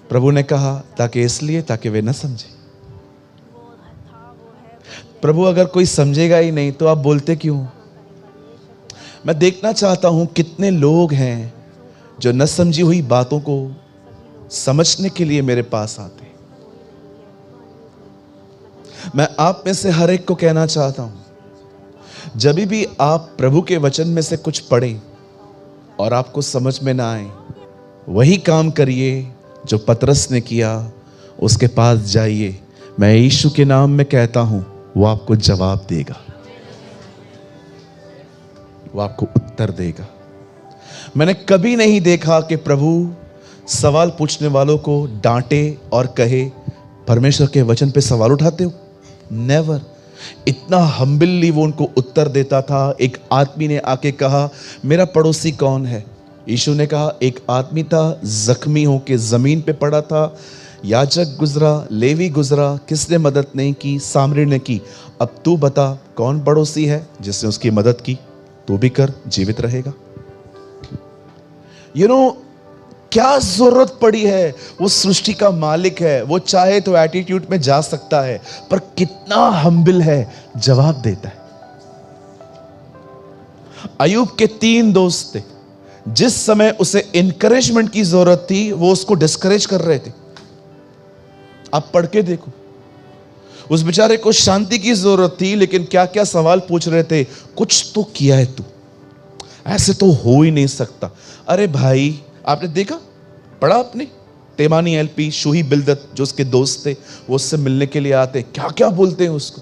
प्रभु ने कहा ताकि इसलिए ताकि वे न समझे। प्रभु अगर कोई समझेगा ही नहीं तो आप बोलते क्यों? मैं देखना चाहता हूं कितने लोग हैं जो न समझी हुई बातों को समझने के लिए मेरे पास आते हैं। मैं आप में से हर एक को कहना चाहता हूं, जब भी आप प्रभु के वचन में से कुछ पढ़ें और आपको समझ में ना आए, वही काम करिए जो पतरस ने किया। उसके पास जाइए, मैं यीशु के नाम में कहता हूं, वो आपको जवाब देगा, वो आपको उत्तर देगा। मैंने कभी नहीं देखा कि प्रभु सवाल पूछने वालों को डांटे और कहे परमेश्वर के वचन पे सवाल उठाते हो। नेवर। इतना हम्बली वो उनको उत्तर देता था। एक आदमी ने आके कहा, मेरा पड़ोसी कौन है? यीशु ने कहा, एक आदमी था जख्मी होके जमीन पे पड़ा था, याजक गुजरा, लेवी गुजरा, किसने मदद नहीं की? सामरी ने की। अब तू बता कौन पड़ोसी है जिसने उसकी मदद की? तू भी कर, जीवित रहेगा। क्या जरूरत पड़ी है? वो सृष्टि का मालिक है, वो चाहे तो एटीट्यूड में जा सकता है, पर कितना हम्बल है, जवाब देता है। अय्यूब के 3 दोस्त थे। जिस समय उसे इंकरेजमेंट की जरूरत थी, वो उसको डिस्करेज कर रहे थे। आप पढ़ के देखो, उस बेचारे को शांति की जरूरत थी, लेकिन क्या क्या सवाल पूछ रहे थे। कुछ तो किया है तू, ऐसे तो हो ही नहीं सकता। अरे भाई, आपने देखा, पढ़ा आपने? तेमानी एलपी, शूही बिलदत जो उसके दोस्त थे, वो उससे मिलने के लिए आते, क्या क्या बोलते हैं उसको।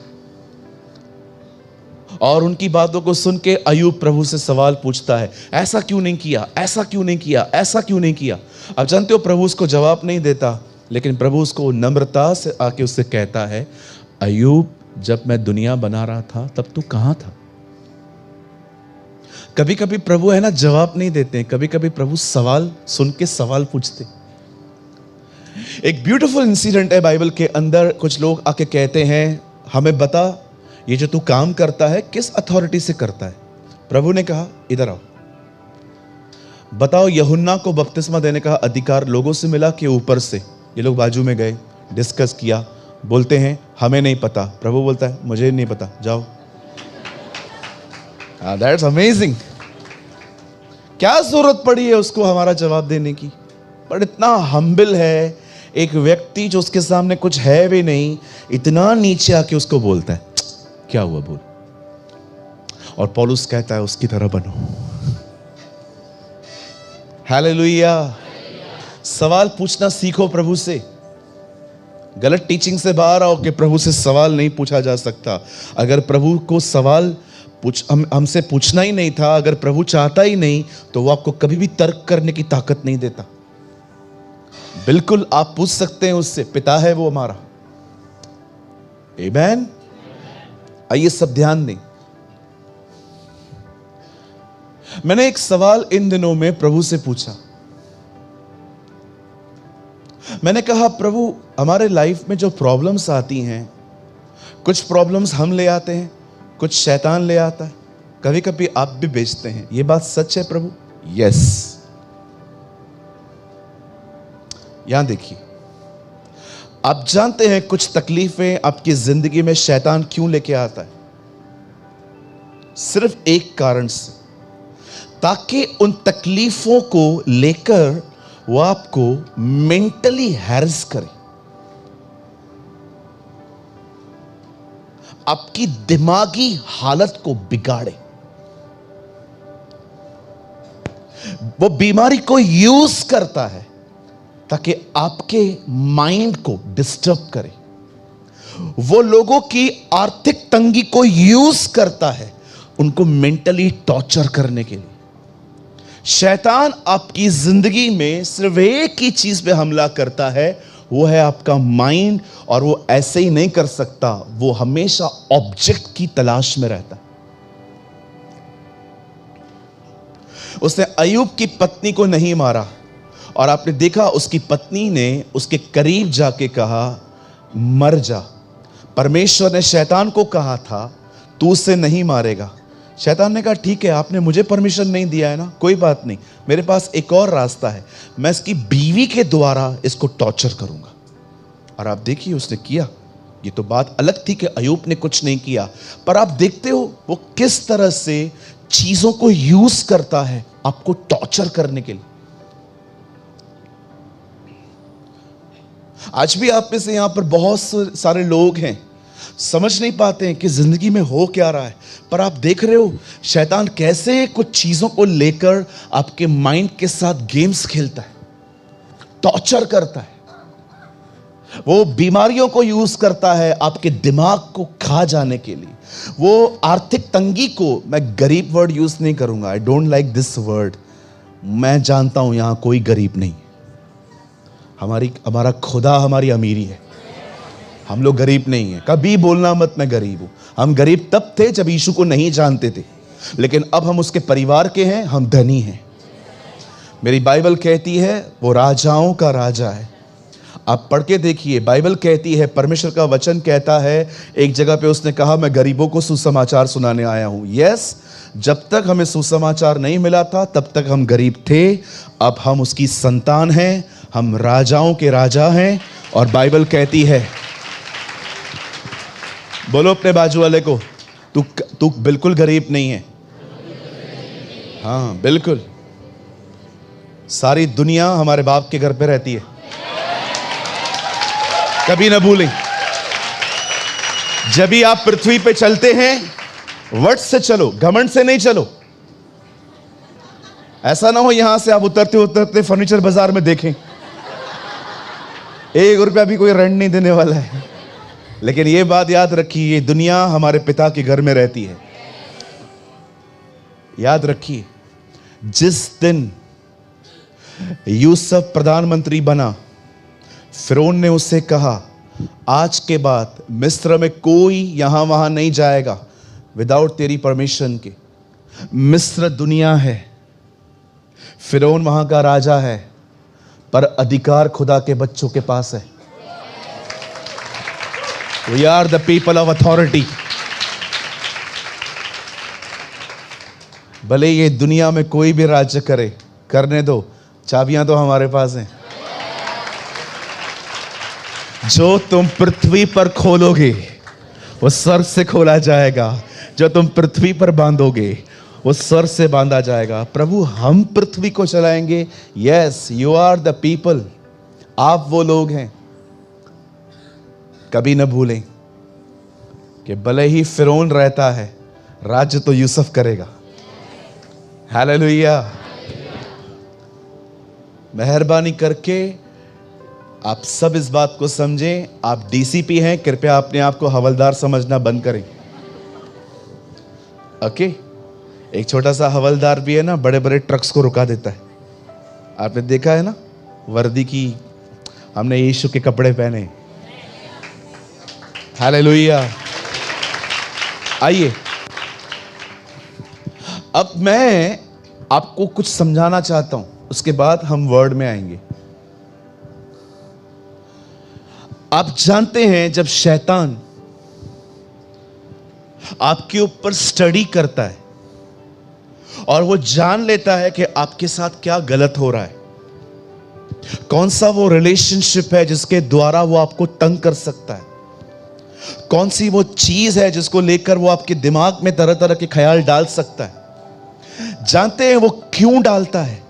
और उनकी बातों को सुन के अय्यूब प्रभु से सवाल पूछता है, ऐसा क्यों नहीं किया, ऐसा क्यों नहीं किया, ऐसा क्यों नहीं किया। अब जानते हो, प्रभु उसको जवाब नहीं देता, लेकिन प्रभु उसको नम्रता से आके उससे कहता है, अय्यूब, जब मैं दुनिया बना रहा था तब तू कहां था? कभी कभी प्रभु है ना, जवाब नहीं देते। कभी कभी प्रभु सवाल सुन के सवाल पूछते। एक ब्यूटीफुल इंसिडेंट है बाइबल के अंदर। कुछ लोग आके कहते हैं, हमें बता, ये जो तू काम करता है किस अथॉरिटी से करता है? प्रभु ने कहा, इधर आओ, बताओ यूहन्ना को बपतिस्मा देने का अधिकार लोगों से मिला कि ऊपर से? ये लोग बाजू में गए, डिस्कस किया, बोलते हैं हमें नहीं पता। प्रभु बोलता है, मुझे नहीं पता, जाओ। That's amazing. क्या जरूरत पड़ी है उसको हमारा जवाब देने की? पर इतना हम्बल है एक व्यक्ति जो उसके सामने कुछ है भी नहीं, इतना नीचे आके उसको बोलता है, क्या हुआ बोल। और पौलुस कहता है, उसकी तरह बनो। हालेलुया। सवाल पूछना सीखो प्रभु से। गलत टीचिंग से बाहर आओ कि प्रभु से सवाल नहीं पूछा जा सकता। अगर प्रभु को सवाल हमसे पूछना ही नहीं था, अगर प्रभु चाहता ही नहीं, तो वो आपको कभी भी तर्क करने की ताकत नहीं देता। बिल्कुल आप पूछ सकते हैं उससे, पिता है वो हमारा। आमीन। आइए सब ध्यान दें। मैंने एक सवाल इन दिनों में प्रभु से पूछा। मैंने कहा, प्रभु, हमारे लाइफ में जो प्रॉब्लम्स आती हैं, कुछ प्रॉब्लम्स हम ले आते हैं, कुछ शैतान ले आता है, कभी कभी आप भी बेचते हैं, ये बात सच है प्रभु? यस। यहां देखिए, आप जानते हैं कुछ तकलीफें आपकी जिंदगी में शैतान क्यों लेके आता है? सिर्फ एक कारण से, ताकि उन तकलीफों को लेकर वो आपको मेंटली हैरेस करे, आपकी दिमागी हालत को बिगाड़े। वो बीमारी को यूज करता है ताकि आपके माइंड को डिस्टर्ब करे। वो लोगों की आर्थिक तंगी को यूज करता है उनको मेंटली टॉर्चर करने के लिए। शैतान आपकी जिंदगी में सिर्फ एक ही चीज पे हमला करता है, वो है आपका माइंड। और वो ऐसे ही नहीं कर सकता, वो हमेशा ऑब्जेक्ट की तलाश में रहता है। उसने अय्यूब की पत्नी को नहीं मारा, और आपने देखा उसकी पत्नी ने उसके करीब जाके कहा, मर जा। परमेश्वर ने शैतान को कहा था, तू उसे नहीं मारेगा, शैतान ने कहा ठीक है, आपने मुझे परमिशन नहीं दिया है ना, कोई बात नहीं, मेरे पास एक और रास्ता है, मैं इसकी बीवी के द्वारा इसको टॉर्चर करूंगा। और आप देखिए उसने किया। ये तो बात अलग थी कि अय्यूब ने कुछ नहीं किया, पर आप देखते हो वो किस तरह से चीजों को यूज करता है आपको टॉर्चर करने के लिए। आज भी आप में से यहां पर बहुत सारे लोग हैं, समझ नहीं पाते हैं कि जिंदगी में हो क्या रहा है, पर आप देख रहे हो शैतान कैसे कुछ चीजों को लेकर आपके माइंड के साथ गेम्स खेलता है, टॉर्चर करता है। वो बीमारियों को यूज करता है आपके दिमाग को खा जाने के लिए। वो आर्थिक तंगी को, मैं गरीब वर्ड यूज नहीं करूंगा, I don't like this word, मैं जानता हूं यहां कोई गरीब नहीं, हमारा खुदा हमारी अमीरी है, हम लोग गरीब नहीं हैं। कभी बोलना मत मैं गरीब हूं। हम गरीब तब थे जब यीशु को नहीं जानते थे, लेकिन अब हम उसके परिवार के हैं, हम धनी हैं। मेरी बाइबल कहती है वो राजाओं का राजा है। आप पढ़ के देखिए, बाइबल कहती है, परमेश्वर का वचन कहता है, एक जगह पे उसने कहा मैं गरीबों को सुसमाचार सुनाने आया हूं। यस, जब तक हमें सुसमाचार नहीं मिला था तब तक हम गरीब थे, अब हम उसकी संतान हैं, हम राजाओं के राजा हैं। और बाइबल कहती है, बोलो अपने बाजू वाले को, तू बिल्कुल गरीब नहीं है। हाँ बिल्कुल, सारी दुनिया हमारे बाप के घर पे रहती है, कभी ना भूलें। जब भी आप पृथ्वी पे चलते हैं वर्ड से चलो, घमंड से नहीं चलो। ऐसा ना हो यहां से आप उतरते उतरते फर्नीचर बाजार में देखें 1 रुपया भी कोई रेंट नहीं देने वाला है। लेकिन यह बात याद रखिए, ये दुनिया हमारे पिता के घर में रहती है। याद रखिए, जिस दिन यूसुफ प्रधानमंत्री बना, फिरौन ने उससे कहा आज के बाद मिस्र में कोई यहां वहां नहीं जाएगा विदाउट तेरी परमिशन के। मिस्र दुनिया है, फिरौन वहां का राजा है, पर अधिकार खुदा के बच्चों के पास है। We are the people of authority। भले ये दुनिया में कोई भी राज्य करे, करने दो, चाबियां तो हमारे पास हैं। जो तुम पृथ्वी पर खोलोगे वो स्वर्ग से खोला जाएगा, जो तुम पृथ्वी पर बांधोगे वो स्वर्ग से बांधा जाएगा। प्रभु हम पृथ्वी को चलाएंगे। Yes, you are the people, आप वो लोग हैं। कभी न भूलें कि भले ही फिरौन रहता है, राज्य तो यूसुफ करेगा। हालेलुया। मेहरबानी करके आप सब इस बात को समझें। आप डीसीपी हैं, कृपया अपने आप को हवलदार समझना बंद करें। ओके, एक छोटा सा हवलदार भी है ना, बड़े बड़े ट्रक्स को रुका देता है। आपने देखा है ना, वर्दी की हमने यीशु के कपड़े पहने। हालेलुया। आइए, अब मैं आपको कुछ समझाना चाहता हूं, उसके बाद हम वर्ड में आएंगे। आप जानते हैं जब शैतान आपके ऊपर स्टडी करता है और वो जान लेता है कि आपके साथ क्या गलत हो रहा है, कौन सा वो रिलेशनशिप है जिसके द्वारा वो आपको तंग कर सकता है, कौन सी वो चीज है जिसको लेकर वो आपके दिमाग में तरह तरह के ख्याल डाल सकता है। जानते हैं वो क्यों डालता है?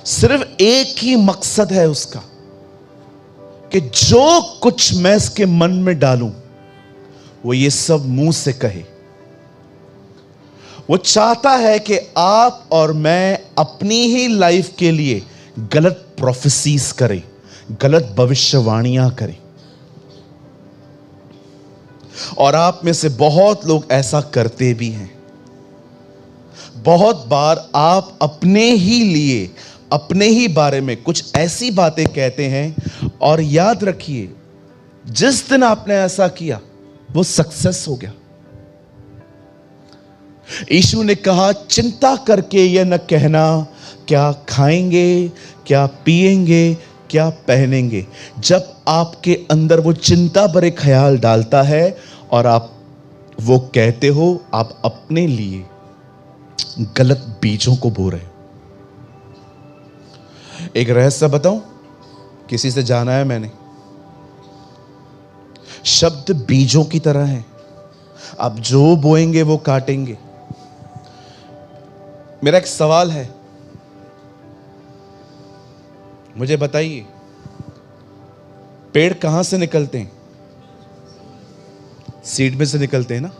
सिर्फ एक ही मकसद है उसका कि जो कुछ मैं इसके मन में डालूं वो ये सब मुंह से कहे। वो चाहता है कि आप और मैं अपनी ही लाइफ के लिए गलत प्रोफेसीज करें, गलत भविष्यवाणियां करें। और आप में से बहुत लोग ऐसा करते भी हैं। बहुत बार आप अपने ही लिए, अपने ही बारे में कुछ ऐसी बातें कहते हैं और याद रखिए, जिस दिन आपने ऐसा किया वो सक्सेस हो गया। यीशु ने कहा, चिंता करके यह न कहना क्या खाएंगे, क्या पिएंगे, क्या पहनेंगे। जब आपके अंदर वो चिंता भरे ख्याल डालता है और आप वो कहते हो आप अपने लिए गलत बीजों को बो रहे हो। एक रहस्य बताऊं, किसी से जाना है मैंने, शब्द बीजों की तरह है, आप जो बोएंगे वो काटेंगे। मेरा एक सवाल है, मुझे बताइए, पेड़ कहां से निकलते हैं? सीड में से निकलते हैं ना।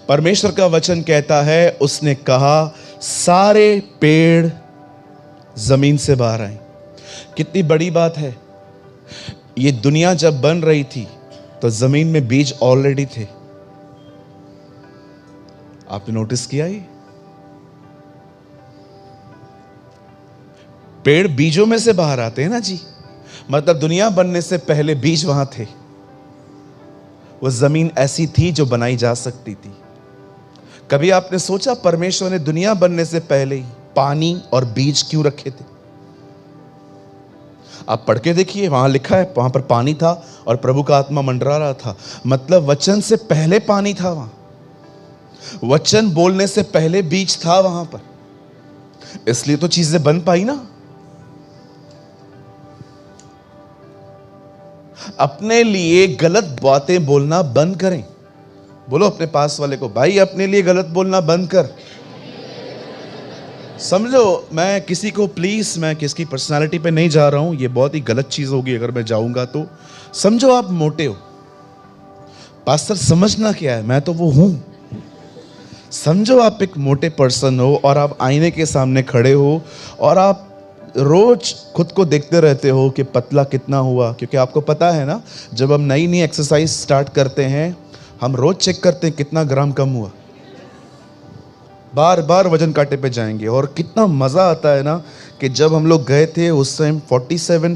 परमेश्वर का वचन कहता है, उसने कहा सारे पेड़ जमीन से बाहर आए। कितनी बड़ी बात है। ये दुनिया जब बन रही थी तो जमीन में बीज ऑलरेडी थे। आपने नोटिस किया ये? पेड़ बीजों में से बाहर आते हैं ना जी। मतलब दुनिया बनने से पहले बीज वहां थे। वो जमीन ऐसी थी जो बनाई जा सकती थी। कभी आपने सोचा परमेश्वर ने दुनिया बनने से पहले ही पानी और बीज क्यों रखे थे? आप पढ़ के देखिए, वहां लिखा है, वहां पर पानी था और प्रभु का आत्मा मंडरा रहा था। मतलब वचन से पहले पानी था वहां, वचन बोलने से पहले बीज था वहां पर, इसलिए तो चीजें बन पाई ना। अपने लिए गलत बातें बोलना बंद करें। बोलो अपने पास वाले को, भाई अपने लिए गलत बोलना बंद कर। समझो, मैं किसी को, प्लीज मैं किसकी पर्सनालिटी पे नहीं जा रहा हूं, ये बहुत ही गलत चीज होगी अगर मैं जाऊंगा तो। समझो आप मोटे हो, पास्टर समझना क्या है, मैं तो वो हूं। समझो आप एक मोटे पर्सन हो और आप आईने के सामने खड़े हो और आप रोज खुद को देखते रहते हो कि पतला कितना हुआ, क्योंकि आपको पता है ना, जब हम नई नई एक्सरसाइज स्टार्ट करते हैं हम रोज चेक करते हैं कितना ग्राम कम हुआ। बार बार वजन कांटे पे जाएंगे। और कितना मज़ा आता है ना कि जब हम लोग गए थे उस टाइम 47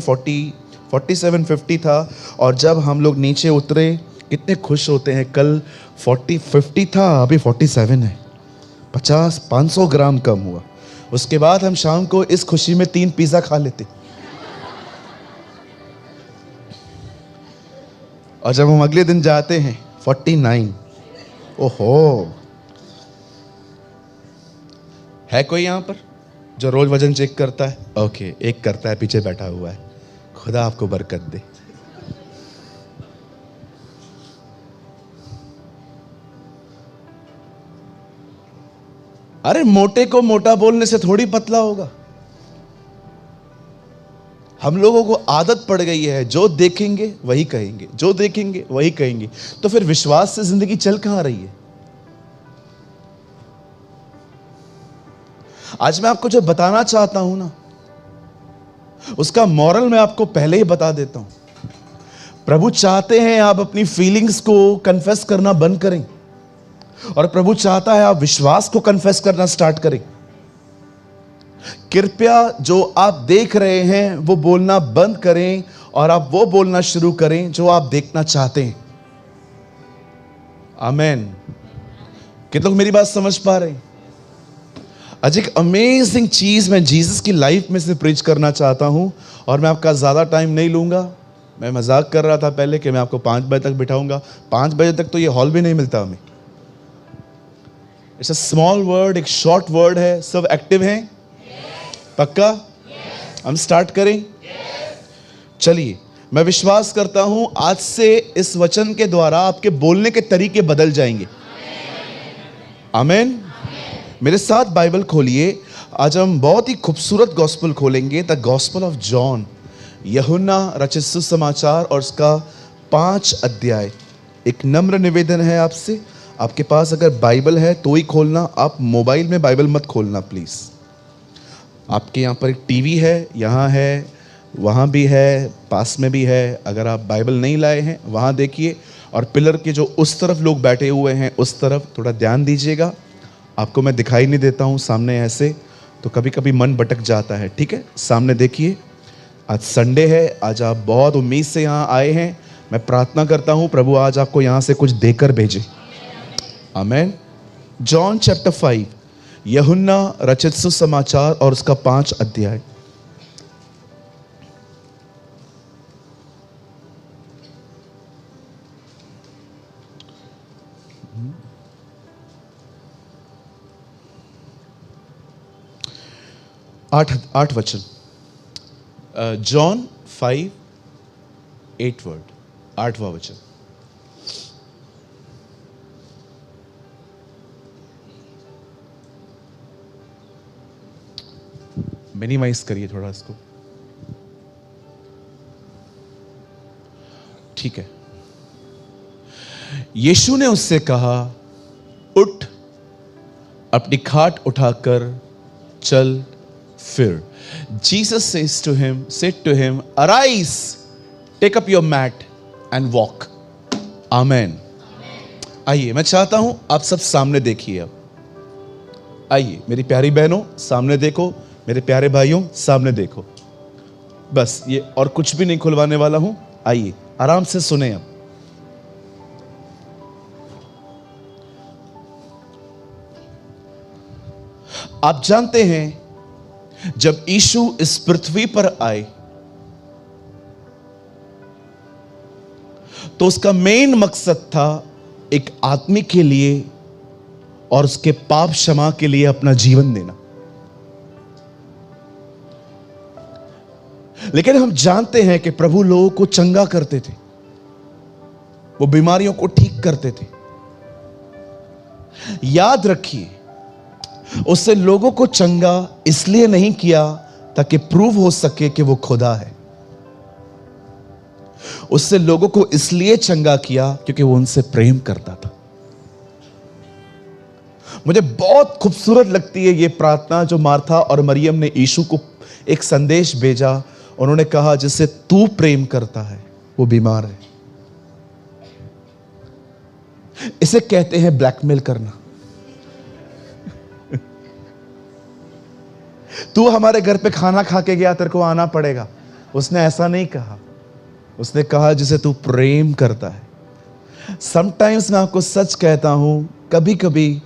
50 था, और जब हम लोग नीचे उतरे कितने खुश होते हैं। कल 50 था, अभी 47 है, 500 ग्राम कम हुआ। उसके बाद हम शाम को इस खुशी में 3 पिज़्ज़ा खा लेते। और जब हम अगले दिन जाते हैं 49। ओहो, है कोई यहां पर जो रोज वजन चेक करता है? ओके, एक करता है, पीछे बैठा हुआ है। खुदा आपको बरकत दे। अरे मोटे को मोटा बोलने से थोड़ी पतला होगा। हम लोगों को आदत पड़ गई है, जो देखेंगे वही कहेंगे, जो देखेंगे वही कहेंगे। तो फिर विश्वास से जिंदगी चल कहां रही है? आज मैं आपको जो बताना चाहता हूं ना, उसका मॉरल मैं आपको पहले ही बता देता हूं। प्रभु चाहते हैं आप अपनी फीलिंग्स को कन्फेस करना बंद करें, और प्रभु चाहता है आप विश्वास को कन्फेस करना स्टार्ट करें। कृपया जो आप देख रहे हैं वो बोलना बंद करें और आप वो बोलना शुरू करें जो आप देखना चाहते हैं। आमेन। कितने लोग मेरी बात समझ पा रहे हैं? आज एक अमेजिंग चीज मैं जीसस की लाइफ में से प्रीच करना चाहता हूं, और मैं आपका ज्यादा टाइम नहीं लूंगा। मैं मजाक कर रहा था पहले कि मैं आपको 5 बजे तक बिठाऊंगा। 5 बजे तक तो ये हॉल भी नहीं मिलता हमें। इट्स अ स्मॉल वर्ड, एक शॉर्ट वर्ड है। सब एक्टिव हैं? पक्का? हम स्टार्ट करें? चलिए, मैं विश्वास करता हूं आज से इस वचन के द्वारा आपके बोलने के तरीके बदल जाएंगे। आमीन। मेरे साथ बाइबल खोलिए। आज हम बहुत ही खूबसूरत गॉस्पल खोलेंगे, द गॉस्पल ऑफ जॉन, यूहन्ना रचित सुसमाचार, और उसका 5 अध्याय। एक नम्र निवेदन है आपसे, आपके पास अगर बाइबल है तो ही खोलना, आप मोबाइल में बाइबल मत खोलना प्लीज़। आपके यहाँ पर एक टीवी है, यहाँ है, वहाँ भी है, पास में भी है। अगर आप बाइबल नहीं लाए हैं वहाँ देखिए, और पिलर के जो उस तरफ लोग बैठे हुए हैं उस तरफ थोड़ा ध्यान दीजिएगा। आपको मैं दिखाई नहीं देता हूँ सामने ऐसे, तो कभी कभी मन भटक जाता है। ठीक है, सामने देखिए। आज संडे है, आज आप बहुत उम्मीद से यहाँ आए हैं। मैं प्रार्थना करता हूँ प्रभु आज आपको यहाँ से कुछ देकर भेजे। आमीन। जॉन चैप्टर 5, यूहन्ना रचित सुसमाचार और उसका 5 अध्याय। आठ वचन, जॉन 5:8 वर्ड, 8वां वचन। मिनिमाइज करिए थोड़ा इसको, ठीक है। यीशु ने उससे कहा, उठ, अपनी खाट उठाकर चल फिर। Jesus said to him, arise, take up your mat and walk. Amen. आइए, मैं चाहता हूं आप सब सामने देखिए। अब आइए मेरी प्यारी बहनों, सामने देखो, मेरे प्यारे भाइयों सामने देखो। बस ये और कुछ भी नहीं खुलवाने वाला हूं। आइए आराम से सुने। अब आप जानते हैं जब यीशु इस पृथ्वी पर आए तो उसका मेन मकसद था एक आदमी के लिए और उसके पाप क्षमा के लिए अपना जीवन देना। लेकिन हम जानते हैं कि प्रभु लोगों को चंगा करते थे, वो बीमारियों को ठीक करते थे। याद रखिए, उससे लोगों को चंगा इसलिए नहीं किया ताकि प्रूव हो सके कि वो खुदा है। उससे लोगों को इसलिए चंगा किया क्योंकि वो उनसे प्रेम करता था। मुझे बहुत खूबसूरत लगती है ये प्रार्थना जो मार्था और मरियम ने यीशु को एक संदेश भेजा। उन्होंने कहा, जिससे तू प्रेम करता है वो बीमार है। इसे कहते हैं ब्लैकमेल करना। तू हमारे घर पे खाना खा के गया, तेरे को आना पड़ेगा। उसने ऐसा नहीं कहा, उसने कहा जिसे तू प्रेम करता है। समटाइम्स मैं आपको सच कहता हूं, कभी कभी,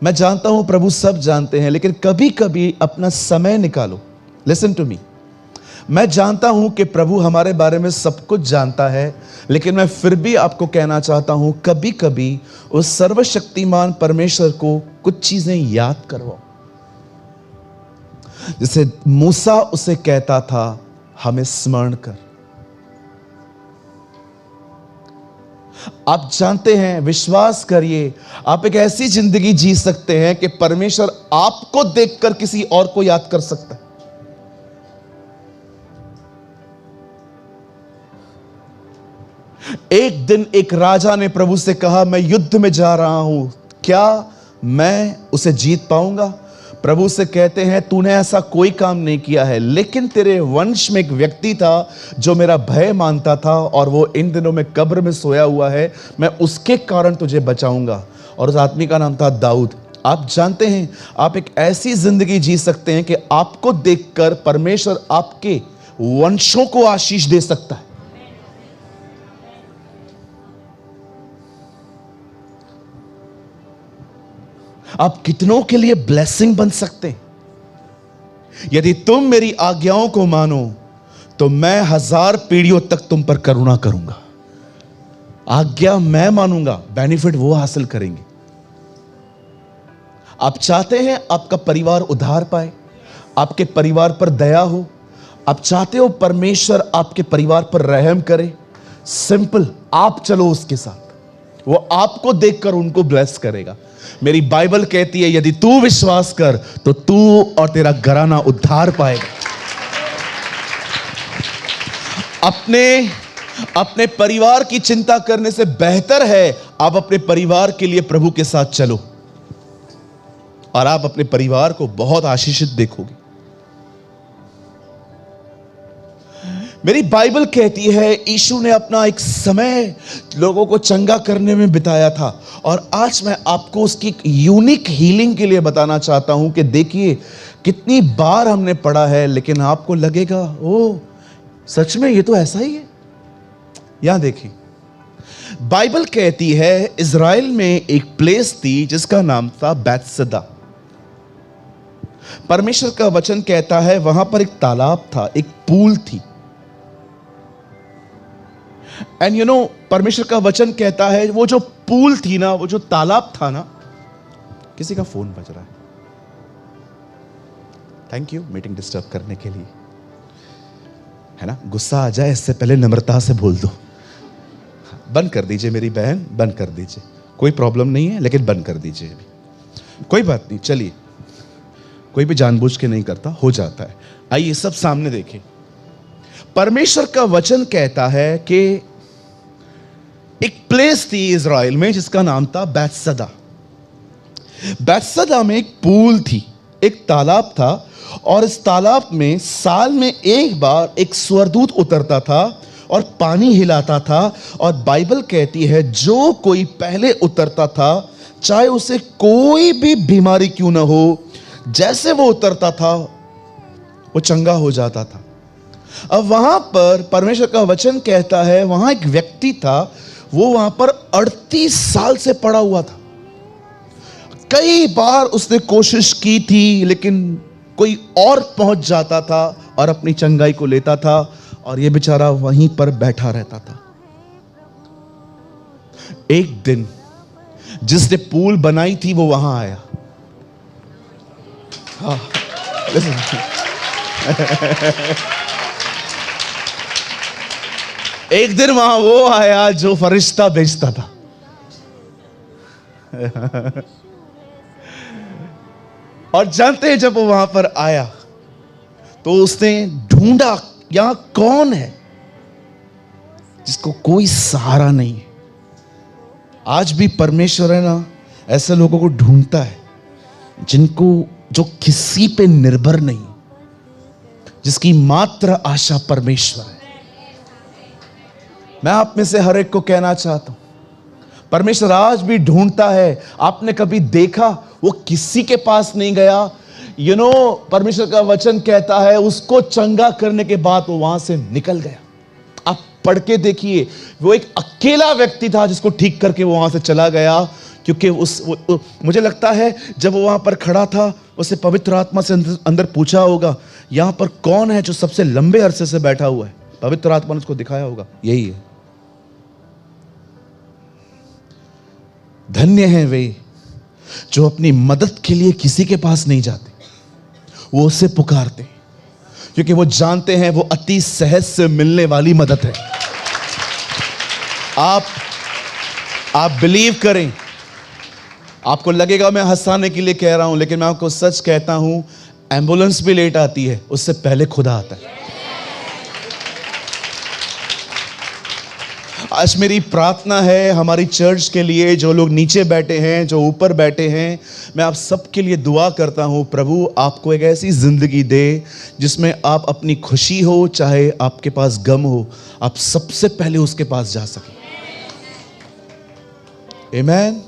मैं जानता हूं प्रभु सब जानते हैं, लेकिन कभी कभी अपना समय निकालो। लिसन टू मी, मैं जानता हूं कि प्रभु हमारे बारे में सब कुछ जानता है, लेकिन मैं फिर भी आपको कहना चाहता हूं, कभी कभी उस सर्वशक्तिमान परमेश्वर को कुछ चीजें याद करवाओ। जैसे मूसा उसे कहता था, हमें स्मरण कर। आप जानते हैं, विश्वास करिए, आप एक ऐसी जिंदगी जी सकते हैं कि परमेश्वर आपको देखकर किसी और को याद कर सकता है। एक दिन एक राजा ने प्रभु से कहा, मैं युद्ध में जा रहा हूं, क्या मैं उसे जीत पाऊंगा? प्रभु से कहते हैं, तूने ऐसा कोई काम नहीं किया है, लेकिन तेरे वंश में एक व्यक्ति था जो मेरा भय मानता था और वो इन दिनों में कब्र में सोया हुआ है, मैं उसके कारण तुझे बचाऊंगा। और उस आदमी का नाम था दाऊद। आप जानते हैं, आप एक ऐसी जिंदगी जी सकते हैं कि आपको देखकर परमेश्वर आपके वंशों को आशीष दे सकता है। आप कितनों के लिए ब्लेसिंग बन सकते हैं। यदि तुम मेरी आज्ञाओं को मानो तो मैं 1000 पीढ़ियों तक तुम पर करुणा करूंगा। आज्ञा मैं मानूंगा, बेनिफिट वो हासिल करेंगे। आप चाहते हैं आपका परिवार उद्धार पाए, आपके परिवार पर दया हो, आप चाहते हो परमेश्वर आपके परिवार पर रहम करे, सिंपल, आप चलो उसके साथ, वो आपको देखकर उनको ब्लेस करेगा। मेरी बाइबल कहती है, यदि तू विश्वास कर तो तू और तेरा घराना उद्धार पाएगा। अपने परिवार की चिंता करने से बेहतर है आप अपने परिवार के लिए प्रभु के साथ चलो और आप अपने परिवार को बहुत आशीषित देखोगे। मेरी बाइबल कहती है, यीशु ने अपना एक समय लोगों को चंगा करने में बिताया था, और आज मैं आपको उसकी एक यूनिक हीलिंग के लिए बताना चाहता हूं कि देखिए कितनी बार हमने पढ़ा है, लेकिन आपको लगेगा ओ सच में ये तो ऐसा ही है। यहां देखिए, बाइबल कहती है इज़राइल में एक प्लेस थी जिसका नाम था बैतसदा। परमेश्वर का वचन कहता है वहां पर एक तालाब था, एक पूल थी। एंड यू नो, परमेश्वर का वचन कहता है वो जो पूल थी ना, वो जो तालाब था ना, किसी का फोन बज रहा है, थैंक यू मीटिंग डिस्टर्ब करने के लिए, है ना। गुस्सा आ जाए इससे पहले नम्रता से बोल दो, बंद कर दीजिए मेरी बहन, बंद कर दीजिए, कोई प्रॉब्लम नहीं है, लेकिन बंद कर दीजिए अभी, कोई बात नहीं। चलिए, कोई भी जानबूझ के नहीं करता, हो जाता है। आइए सब सामने देखें। परमेश्वर का वचन कहता है कि एक प्लेस थी इज़राइल में जिसका नाम था बैतसदा। बैतसदा में एक पूल थी, एक तालाब था, और इस तालाब में साल में एक बार एक स्वर्गदूत उतरता था और पानी हिलाता था। और बाइबल कहती है जो कोई पहले उतरता था, चाहे उसे कोई भी बीमारी क्यों ना हो, जैसे वो उतरता था वो चंगा हो जाता था। अब वहां पर परमेश्वर का वचन कहता है, वहां एक व्यक्ति था, वो वहां पर 38 साल से पड़ा हुआ था। कई बार उसने कोशिश की थी, लेकिन कोई और पहुंच जाता था और अपनी चंगाई को लेता था, और यह बेचारा वहीं पर बैठा रहता था। एक दिन जिसने पूल बनाई थी वो वहां आया। हाँ, एक दिन वहां वो आया जो फरिश्ता बेचता था। और जानते हैं, जब वो वहां पर आया तो उसने ढूंढा यहां कौन है जिसको कोई सहारा नहीं है। आज भी परमेश्वर है ना, ऐसे लोगों को ढूंढता है जिनको, जो किसी पे निर्भर नहीं, जिसकी मात्र आशा परमेश्वर है। मैं आप में से हर एक को कहना चाहता हूं, परमेश्वर आज भी ढूंढता है। आपने कभी देखा वो किसी के पास नहीं गया। परमेश्वर का वचन कहता है उसको चंगा करने के बाद वो वहां से निकल गया। आप पढ़ के देखिए, वो एक अकेला व्यक्ति था जिसको ठीक करके वो वहां से चला गया। क्योंकि मुझे लगता है जब वो वहां पर खड़ा था, उसे पवित्र आत्मा से अंदर पूछा होगा, यहां पर कौन है जो सबसे लंबे अरसे से बैठा हुआ है। पवित्र आत्मा ने उसको दिखाया होगा, यही है। धन्य हैं वे जो अपनी मदद के लिए किसी के पास नहीं जाते, वो उसे पुकारते, क्योंकि वो जानते हैं वो अति सहज से मिलने वाली मदद है। आप बिलीव करें। आपको लगेगा मैं हंसाने के लिए कह रहा हूं, लेकिन मैं आपको सच कहता हूं, एम्बुलेंस भी लेट आती है, उससे पहले खुदा आता है। आज मेरी प्रार्थना है हमारी चर्च के लिए, जो लोग नीचे बैठे हैं, जो ऊपर बैठे हैं, मैं आप सबके लिए दुआ करता हूं, प्रभु आपको एक ऐसी जिंदगी दे जिसमें आप अपनी खुशी हो, चाहे आपके पास गम हो, आप सबसे पहले उसके पास जा सकें। आमीन।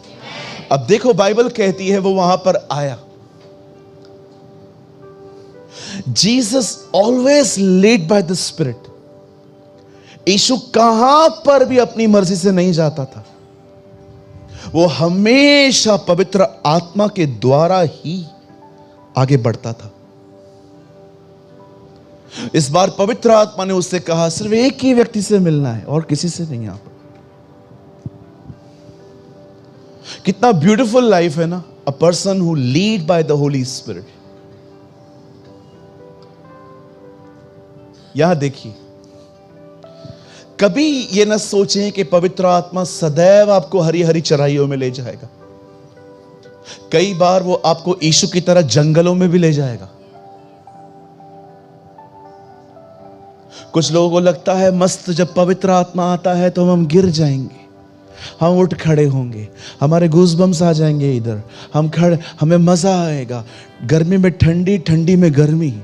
अब देखो, बाइबल कहती है वो वहां पर आया। Jesus always led by the spirit. यीशु कहां पर भी अपनी मर्जी से नहीं जाता था, वो हमेशा पवित्र आत्मा के द्वारा ही आगे बढ़ता था। इस बार पवित्र आत्मा ने उससे कहा, सिर्फ एक ही व्यक्ति से मिलना है और किसी से नहीं। आप कितना ब्यूटीफुल लाइफ है ना, a person who lead by the Holi spirit. यहां देखिए, कभी यह न सोचें कि पवित्र आत्मा सदैव आपको हरी हरी चराइयों में ले जाएगा। कई बार वो आपको यीशु की तरह जंगलों में भी ले जाएगा। कुछ लोगों को लगता है मस्त, जब पवित्र आत्मा आता है तो हम गिर जाएंगे, हम उठ खड़े होंगे, हमारे गूज़बम्स आ जाएंगे, इधर हमें मजा आएगा। गर्मी में ठंडी, ठंडी में गर्मी,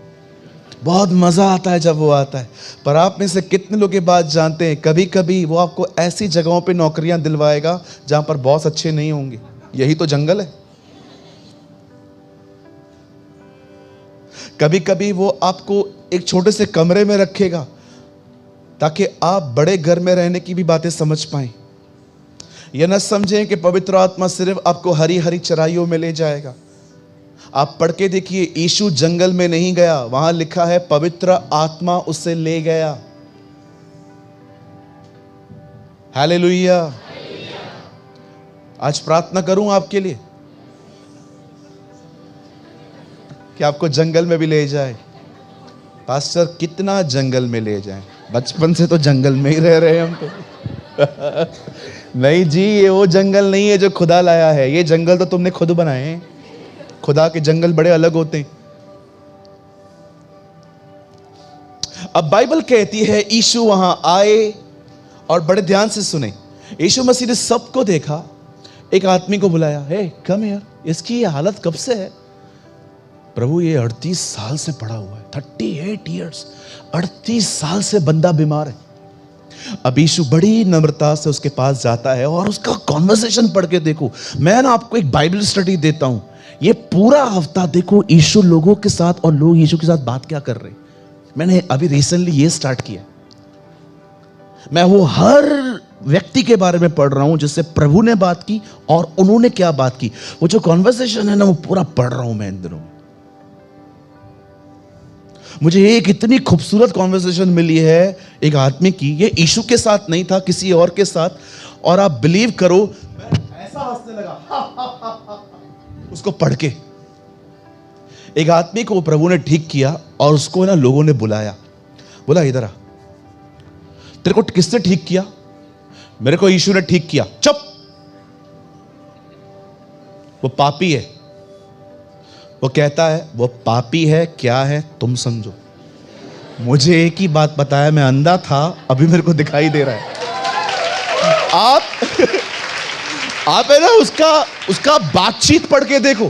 बहुत मजा आता है जब वो आता है। पर आप में से कितने लोग ये बात जानते हैं, कभी कभी वो आपको ऐसी जगहों पे नौकरियां दिलवाएगा जहां पर बॉस अच्छे नहीं होंगे। यही तो जंगल है। कभी कभी वो आपको एक छोटे से कमरे में रखेगा ताकि आप बड़े घर में रहने की भी बातें समझ पाएं। यह न समझें कि पवित्र आत्मा सिर्फ आपको हरी हरी चराइयों में ले जाएगा। आप पढ़ के देखिए, यीशु जंगल में नहीं गया, वहां लिखा है पवित्र आत्मा उसे ले गया। हालेलुया। आज प्रार्थना करूं आपके लिए। कि आपको जंगल में भी ले जाए। पास्टर कितना जंगल में ले जाए, बचपन से तो जंगल में ही रह रहे हैं हम तो। नहीं जी, ये वो जंगल नहीं है जो खुदा लाया है, ये जंगल तो तुमने खुद बनाए हैं। खुदा के जंगल बड़े अलग होते हैं। अब बाइबल कहती है यीशु वहां आए, और बड़े ध्यान से सुने, यीशु मसीह ने सबको देखा, एक आदमी को बुलाया, हे कम हियर, इसकी ये हालत कब से है? प्रभु ये 38 साल से पड़ा हुआ है, 38 ईयर्स, 38 साल से बंदा बीमार है। अब यीशु बड़ी नम्रता से उसके पास जाता है और उसका कॉन्वर्सेशन पढ़ के देखो। मैं ना आपको एक बाइबल स्टडी देता हूं, ये पूरा हफ्ता देखो यीशु लोगों के साथ और लोग यीशु के साथ बात क्या कर रहे हैं। मैंने अभी रिसेंटली ये स्टार्ट किया, मैं वो हर व्यक्ति के बारे में पढ़ रहा हूं जिससे प्रभु ने बात की और उन्होंने क्या बात की। वो जो कॉन्वर्सेशन है ना, वो पूरा पढ़ रहा हूं मैं इन दिनों। मुझे एक इतनी खूबसूरत कॉन्वर्सेशन मिली है एक आदमी की, ये यीशु के साथ नहीं था, किसी और के साथ, और आप बिलीव करो मैं ऐसा हंसने लगा उसको पढ़ के। एक आदमी को प्रभु ने ठीक किया और उसको ना लोगों ने बुलाया, बोला इधर आ, तेरे को किसने ठीक किया? मेरे को यीशु ने ठीक किया। चुप, वो पापी है। वो कहता है वो पापी है, क्या है तुम समझो। मुझे एक ही बात बताया, मैं अंधा था, अभी मेरे को दिखाई दे रहा है। आप है ना उसका बातचीत पढ़ के देखो।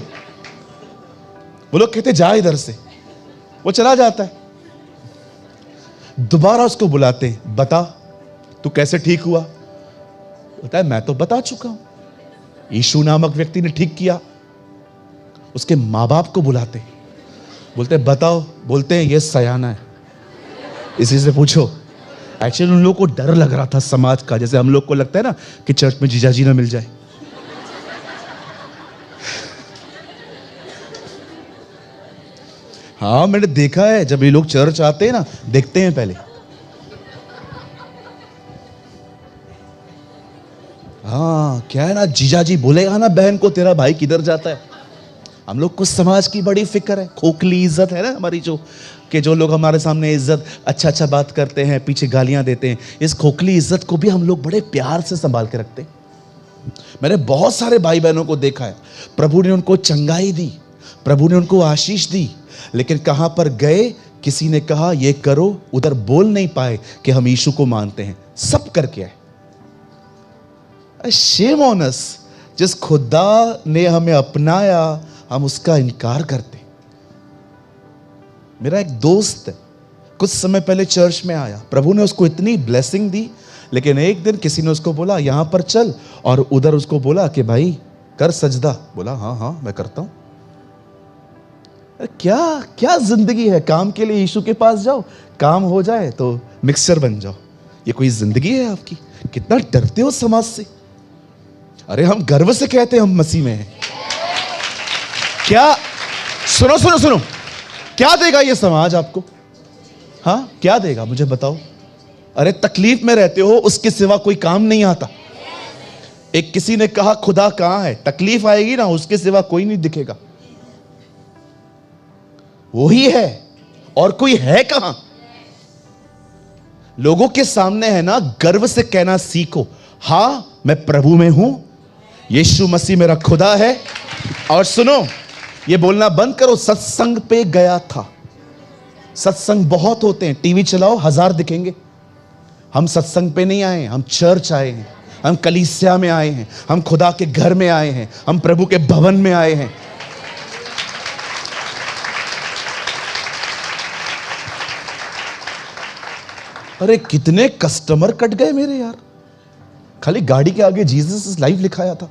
वो लोग कहते जा इधर से, वो चला जाता है। दोबारा उसको बुलाते हैं, बता तू कैसे ठीक हुआ? बोलता है मैं तो बता चुका हूं, यीशु नामक व्यक्ति ने ठीक किया। उसके माँ बाप को बुलाते, बोलते बताओ, बोलते हैं ये सयाना है, इसी से पूछो। एक्चुअली उन लोगों को डर लग रहा था समाज का, जैसे हम लोग को लगता है ना कि चर्च में जीजाजी ना मिल जाए। हाँ मैंने देखा है, जब ये लोग चर्च आते हैं ना, देखते हैं पहले। हाँ क्या है ना, जीजाजी बोलेगा ना बहन को तेरा भाई किधर जाता है। हम लोग को समाज की बड़ी फिक्र है, खोखली इज्जत है ना हमारी, जो लोग हमारे सामने इज्जत अच्छा बात करते हैं, पीछे गालियां देते हैं। इस खोखली इज्जत को भी हम लोग बड़े प्यार से संभाल के रखते हैं। मैंने बहुत सारे भाई बहनों को देखा है, प्रभु ने उनको चंगाई दी, प्रभु ने उनको आशीष दी, लेकिन कहां पर गए, किसी ने कहा ये करो, उधर बोल नहीं पाए कि हम यीशु को मानते हैं। सब करके आए। शेम ऑन अस, जिस खुदा ने हमें अपनाया हम उसका इनकार करते। मेरा एक दोस्त है, कुछ समय पहले चर्च में आया, प्रभु ने उसको इतनी ब्लेसिंग दी, लेकिन एक दिन किसी ने उसको बोला यहां पर चल, और उधर उसको बोला कि भाई कर सजदा। बोला हाँ हाँ मैं करता हूं। क्या क्या जिंदगी है, काम के लिए यीशु के पास जाओ, काम हो जाए तो मिक्सचर बन जाओ। ये कोई जिंदगी है आपकी? कितना डरते हो समाज से। अरे हम गर्व से कहते हैं हम मसीह में हैं। क्या सुनो सुनो सुनो, क्या देगा ये समाज आपको? हाँ क्या देगा मुझे बताओ। अरे तकलीफ में रहते हो, उसके सिवा कोई काम नहीं आता। एक किसी ने कहा खुदा कहां है, तकलीफ आएगी ना, उसके सिवा कोई नहीं दिखेगा। वही है, और कोई है कहां। लोगों के सामने है ना, गर्व से कहना सीखो, हां मैं प्रभु में हूं, यीशु मसीह मेरा खुदा है। और सुनो, ये बोलना बंद करो सत्संग पे गया था। सत्संग बहुत होते हैं, टीवी चलाओ 1000 दिखेंगे। हम सत्संग पे नहीं आए, हम चर्च आए हैं, हम कलीसिया में आए हैं, हम खुदा के घर में आए हैं, हम प्रभु के भवन में आए हैं। अरे कितने कस्टमर कट गए मेरे यार, खाली गाड़ी के आगे जीसस इज लाइव लिखाया था।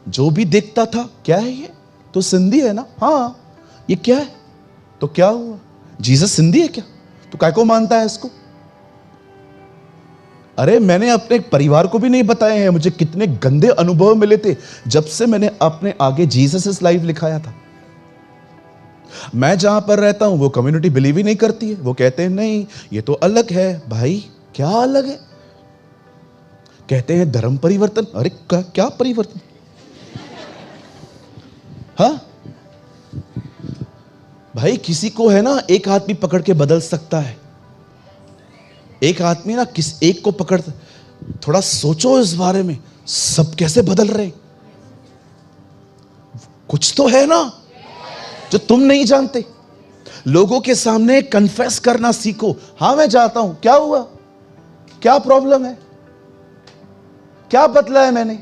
जो भी देखता था क्या है ये, तो सिंधी है ना, हाँ ये क्या है, तो क्या हुआ, जीसस सिंधी है क्या, तो काय को मानता है इसको। अरे मैंने अपने परिवार को भी नहीं बताए हैं, मुझे कितने गंदे अनुभव मिले थे जब से मैंने अपने आगे जीसस इज लाइव लिखाया था। मैं जहां पर रहता हूं वो कम्युनिटी बिलीव ही नहीं करती है, वो कहते हैं नहीं ये तो अलग है। भाई क्या अलग है? कहते हैं धर्म परिवर्तन। अरे क्या परिवर्तन? हाँ भाई किसी को है ना एक आदमी पकड़ के बदल सकता है, एक आदमी ना किस एक को पकड़, थोड़ा सोचो इस बारे में, सब कैसे बदल रहे। कुछ तो है ना जो तुम नहीं जानते। लोगों के सामने कन्फेस करना सीखो, हां मैं जाता हूं, क्या हुआ, क्या प्रॉब्लम है, क्या बदला है मैंने।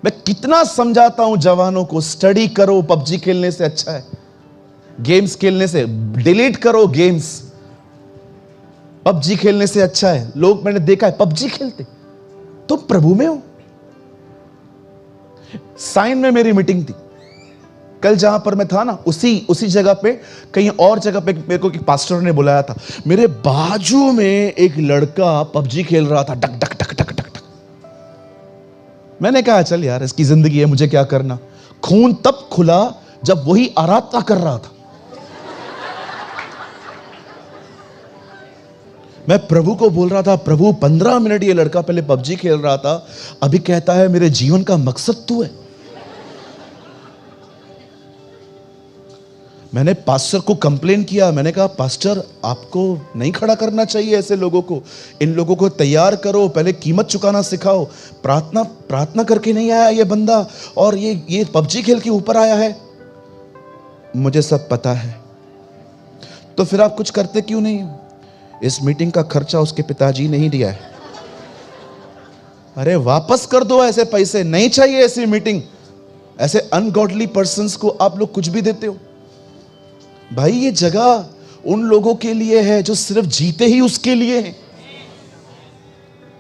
मैं कितना समझाता हूं जवानों को, स्टडी करो, पबजी खेलने से अच्छा है, गेम्स खेलने से, डिलीट करो गेम्स, पबजी खेलने से अच्छा है। लोग मैंने देखा है पबजी खेलते, तुम प्रभु में हो। साइन में मेरी मीटिंग थी कल, जहां पर मैं था ना, उसी जगह पे, कहीं और जगह पे मेरे को एक पास्टर ने बुलाया था। मेरे बाजू में एक लड़का पबजी खेल रहा था, टक टक टक टक टक टक। मैंने कहा चल यार, इसकी जिंदगी है, मुझे क्या करना। खून तब खुला जब वही आराधना कर रहा था। मैं प्रभु को बोल रहा था, प्रभु 15 मिनट ये लड़का पहले पबजी खेल रहा था, अभी कहता है मेरे जीवन का मकसद तू है। मैंने पास्टर को कंप्लेन किया, मैंने कहा पास्टर आपको नहीं खड़ा करना चाहिए ऐसे लोगों को, इन लोगों को तैयार करो, पहले कीमत चुकाना सिखाओ। प्रार्थना करके नहीं आया ये बंदा, और ये पबजी खेल के ऊपर आया है। मुझे सब पता है, तो फिर आप कुछ करते क्यों नहीं। इस मीटिंग का खर्चा उसके पिताजी नहीं दिया है। अरे वापस कर दो ऐसे पैसे, नहीं चाहिए ऐसी मीटिंग। ऐसे अनगॉडली पर्संस को आप लोग कुछ भी देते हो। भाई ये जगह उन लोगों के लिए है जो सिर्फ जीते ही उसके लिए हैं,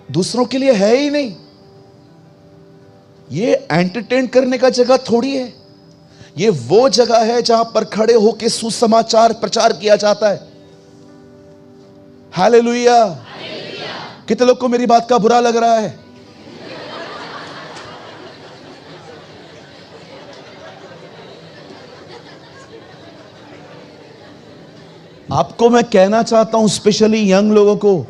दूसरों के लिए है ही नहीं। ये एंटरटेन करने का जगह थोड़ी है, ये वो जगह है जहां पर खड़े होकर सुसमाचार प्रचार किया जाता है। हालेलुया। कितने लोग को मेरी बात का बुरा लग रहा है। आपको मैं कहना चाहता हूं, स्पेशली यंग लोगों को,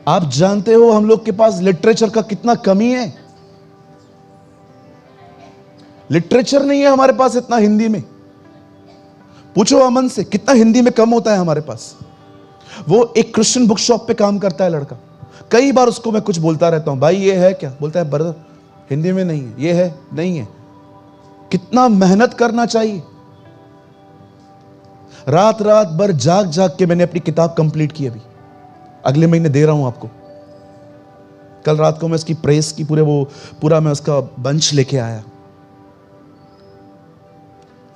आप जानते हो हम लोग के पास लिटरेचर का कितना कमी है। लिटरेचर नहीं है हमारे पास इतना हिंदी में। पूछो अमन से कितना हिंदी में कम होता है हमारे पास। वो एक क्रिश्चियन बुक शॉप पे काम करता है लड़का, कई बार उसको मैं कुछ बोलता रहता हूं, भाई ये है क्या, बोलता है ब्रदर हिंदी में नहीं है, ये है नहीं है। कितना मेहनत करना चाहिए। रात भर जाग के मैंने अपनी किताब कंप्लीट की, अभी अगले महीने दे रहा हूं आपको। कल रात को मैं उसकी प्रेस की पूरा मैं उसका बंच लेके आया।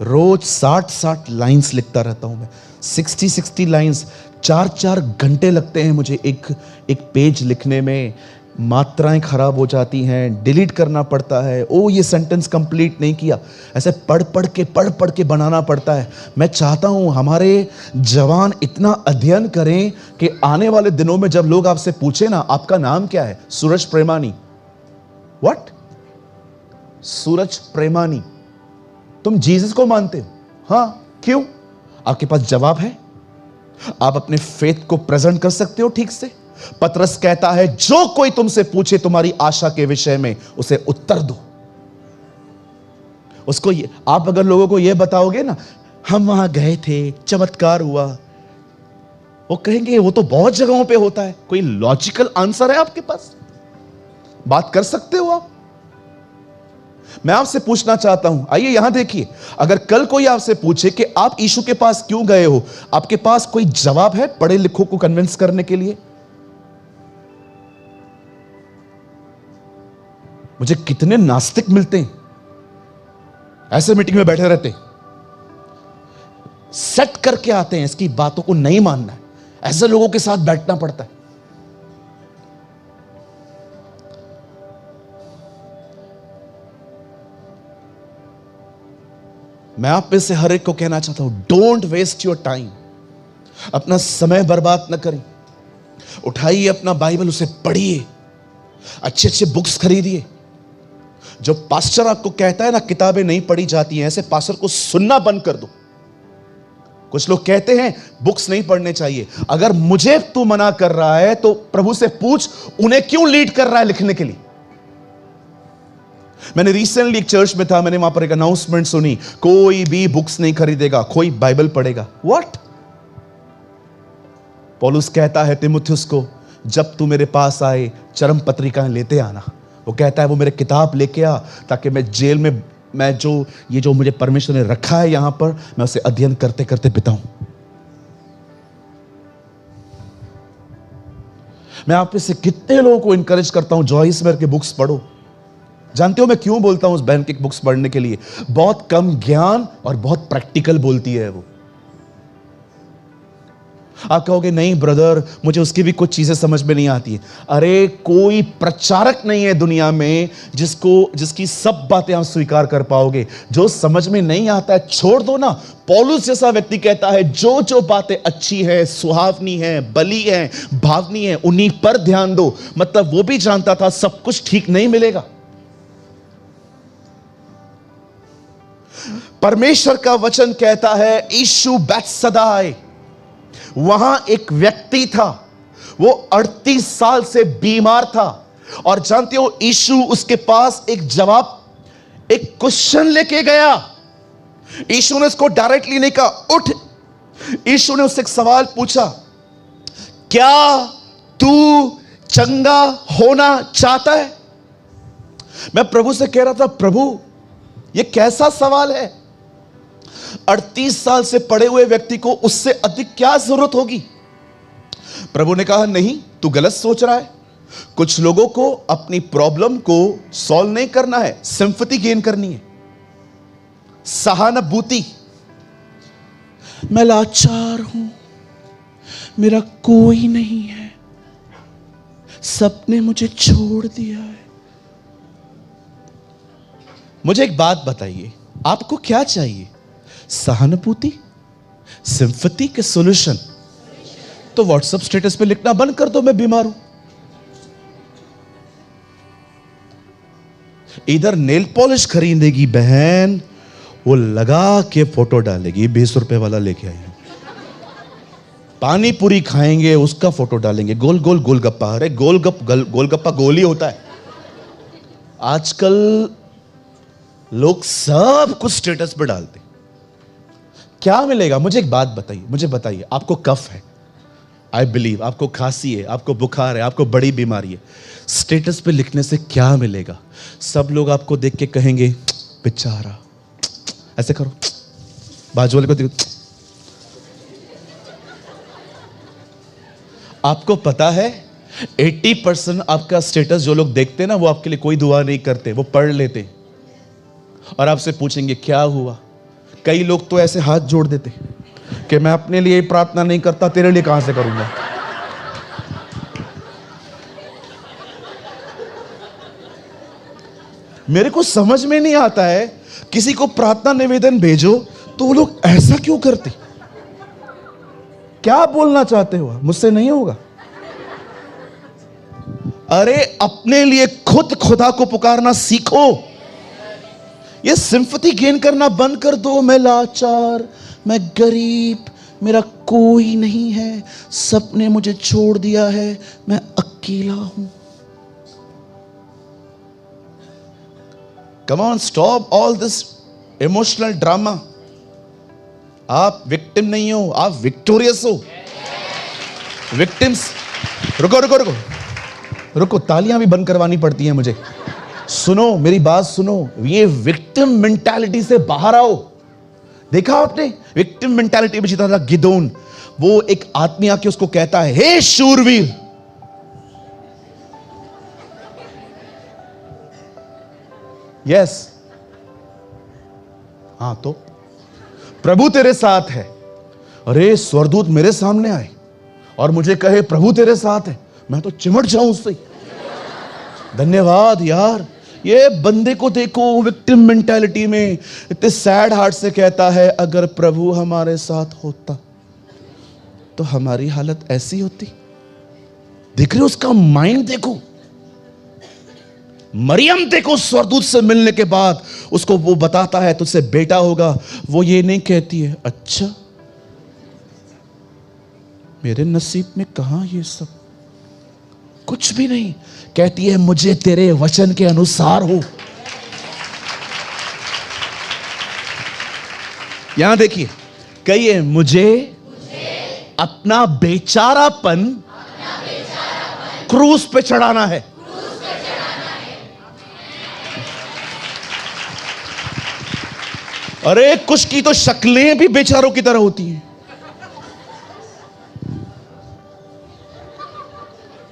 रोज 60 लाइंस लिखता रहता हूं मैं, 60 लाइंस। 4 घंटे लगते हैं मुझे एक पेज लिखने में। मात्राएं खराब हो जाती हैं, डिलीट करना पड़ता है, ओ ये सेंटेंस कंप्लीट नहीं किया, ऐसे पढ़ के बनाना पड़ता है। मैं चाहता हूं हमारे जवान इतना अध्ययन करें कि आने वाले दिनों में जब लोग आपसे पूछे ना आपका नाम क्या है, सूरज प्रेमानी, व्हाट, सूरज प्रेमानी, तुम जीसस को मानते हो? हां, क्यों? आपके पास जवाब है? आप अपने फेथ को प्रेजेंट कर सकते हो ठीक से? पतरस कहता है जो कोई तुमसे पूछे तुम्हारी आशा के विषय में उसे उत्तर दो। उसको आप अगर लोगों को यह बताओगे ना, हम वहां गए थे, चमत्कार हुआ, वो कहेंगे वो तो बहुत जगहों पे होता है। कोई लॉजिकल आंसर है आपके पास? बात कर सकते हो आप? मैं आपसे पूछना चाहता हूं, आइए यहां देखिए, अगर कल कोई आपसे पूछे कि आप यीशु के पास क्यों गए हो, आपके पास कोई जवाब है पढ़े लिखों को कन्विंस करने के लिए? मुझे कितने नास्तिक मिलते हैं ऐसे मीटिंग में बैठे रहते, सेट करके आते हैं, इसकी बातों को नहीं मानना है, ऐसे लोगों के साथ बैठना पड़ता है। मैं आप में से हर एक को कहना चाहता हूं, डोंट वेस्ट योर टाइम। अपना समय बर्बाद न करें। उठाइए अपना बाइबल, उसे पढ़िए, अच्छे बुक्स खरीदिए। जो पास्टर आपको कहता है ना किताबें नहीं पढ़ी जाती हैं, ऐसे पास्टर को सुनना बंद कर दो। कुछ लोग कहते हैं बुक्स नहीं पढ़ने चाहिए। अगर मुझे तू मना कर रहा है तो प्रभु से पूछ, उन्हें क्यों लीड कर रहा है लिखने के लिए? मैंने रिसेंटली एक चर्च में था, मैंने वहां पर एक अनाउंसमेंट सुनी, कोई भी बुक्स नहीं खरीदेगा, कोई बाइबल पढ़ेगा। व्हाट? पौलुस कहता है तीमुथियुस को, जब तू मेरे पास आए चरम पत्रिकाएं लेते आना। वो कहता है वो मेरे किताब लेके आ, ताकि मैं जेल में मैं जो मुझे परमेश्वर ने रखा है यहां पर, मैं उसे अध्ययन करते करते बिताऊं। मैं आप में से कितने लोगों को इंकरेज करता हूं जॉइस मेयर के बुक्स पढ़ो। जानते हो मैं क्यों बोलता हूं उस बहन की बुक्स पढ़ने के लिए? बहुत कम ज्ञान और बहुत प्रैक्टिकल बोलती है वो। आप कहोगे नहीं ब्रदर, मुझे उसकी भी कुछ चीजें समझ में नहीं आती है। अरे कोई प्रचारक नहीं है दुनिया में जिसकी सब बातें आप स्वीकार कर पाओगे। जो समझ में नहीं आता है छोड़ दो ना। पौलुस जैसा व्यक्ति कहता है जो जो बातें अच्छी है, सुहावनी है, बली है, भावनी है, उन्हीं पर ध्यान दो। मतलब वो भी जानता था सब कुछ ठीक नहीं मिलेगा। परमेश्वर का वचन कहता है यीशु बैतसैदा आए। वहां एक व्यक्ति था, वो 38 साल से बीमार था। और जानते हो यीशु उसके पास एक क्वेश्चन लेके गया। यीशु ने उसको डायरेक्टली नहीं कहा उठ। यीशु ने उससे एक सवाल पूछा, क्या तू चंगा होना चाहता है? मैं प्रभु से कह रहा था, प्रभु ये कैसा सवाल है? 38 साल से पड़े हुए व्यक्ति को उससे अधिक क्या जरूरत होगी? प्रभु ने कहा नहीं, तू गलत सोच रहा है। कुछ लोगों को अपनी प्रॉब्लम को सॉल्व नहीं करना है, सिंपैथी गेन करनी है, सहानुभूति। मैं लाचार हूं, मेरा कोई नहीं है, सबने मुझे छोड़ दिया है। मुझे एक बात बताइए, आपको क्या चाहिए? सहानुभूति, सिंपैथी के सॉल्यूशन? तो व्हाट्सएप स्टेटस पे लिखना बंद कर दो मैं बीमार हूं। इधर नेल पॉलिश खरीदेगी बहन, वो लगा के फोटो डालेगी, 20 रुपए वाला लेके आई हूं। पानी पूरी खाएंगे, उसका फोटो डालेंगे। गोल गोल गोलगप्पा, अरे गोलगप्पा गोल ही होता है। आजकल लोग सब कुछ स्टेटस पे डालते। क्या मिलेगा? मुझे एक बात बताइए, मुझे बताइए, आपको कफ है, आई बिलीव, आपको खांसी है, आपको बुखार है, आपको बड़ी बीमारी है, स्टेटस पे लिखने से क्या मिलेगा? सब लोग आपको देख के कहेंगे बेचारा, ऐसे करो, बाजू वाले को देखो। आपको पता है 80% आपका स्टेटस जो लोग देखते हैं ना, वो आपके लिए कोई दुआ नहीं करते, वो पढ़ लेते और आपसे पूछेंगे क्या हुआ। कई लोग तो ऐसे हाथ जोड़ देते कि मैं अपने लिए प्रार्थना नहीं करता, तेरे लिए कहां से करूंगा। मेरे को समझ में नहीं आता है, किसी को प्रार्थना निवेदन भेजो तो वो लोग ऐसा क्यों करते? क्या बोलना चाहते हो? मुझसे नहीं होगा। अरे अपने लिए खुद खुदा को पुकारना सीखो। ये सिंपैथी गेन करना बंद कर दो। मैं लाचार, मैं गरीब, मेरा कोई नहीं है, सबने मुझे छोड़ दिया है, मैं अकेला हूं। Come on, stop all this emotional drama. आप विक्टिम नहीं हो, आप विक्टोरियस हो। विक्टिम्स, रुको रुको रुको रुको, तालियां भी बंद करवानी पड़ती हैं मुझे। सुनो, मेरी बात सुनो, ये विक्टिम मेंटालिटी से बाहर आओ। देखा आपने विक्टिम मेंटालिटी में जीता था गिदोन। वो एक आदमी आके उसको कहता है, हे शूरवीर, यस, हाँ, तो प्रभु तेरे साथ है। अरे स्वर्गदूत मेरे सामने आए और मुझे कहे प्रभु तेरे साथ है, मैं तो चिमट जाऊं उससे। धन्यवाद यार। ये बंदे को देखो विक्टिम मेंटालिटी में, इतने सैड हार्ट से कहता है, अगर प्रभु हमारे साथ होता तो हमारी हालत ऐसी होती। देख रहे हो उसका माइंड? देखो मरियम, देखो स्वर्गदूत से मिलने के बाद उसको वो बताता है तुझसे बेटा होगा। वो ये नहीं कहती है अच्छा मेरे नसीब में कहां ये सब, कुछ भी नहीं। कहती है मुझे तेरे वचन के अनुसार हो। यहां देखिए, कहिए मुझे अपना बेचारापन क्रूस पे चढ़ाना है। अरे कुछ की तो शक्लें भी बेचारों की तरह होती हैं।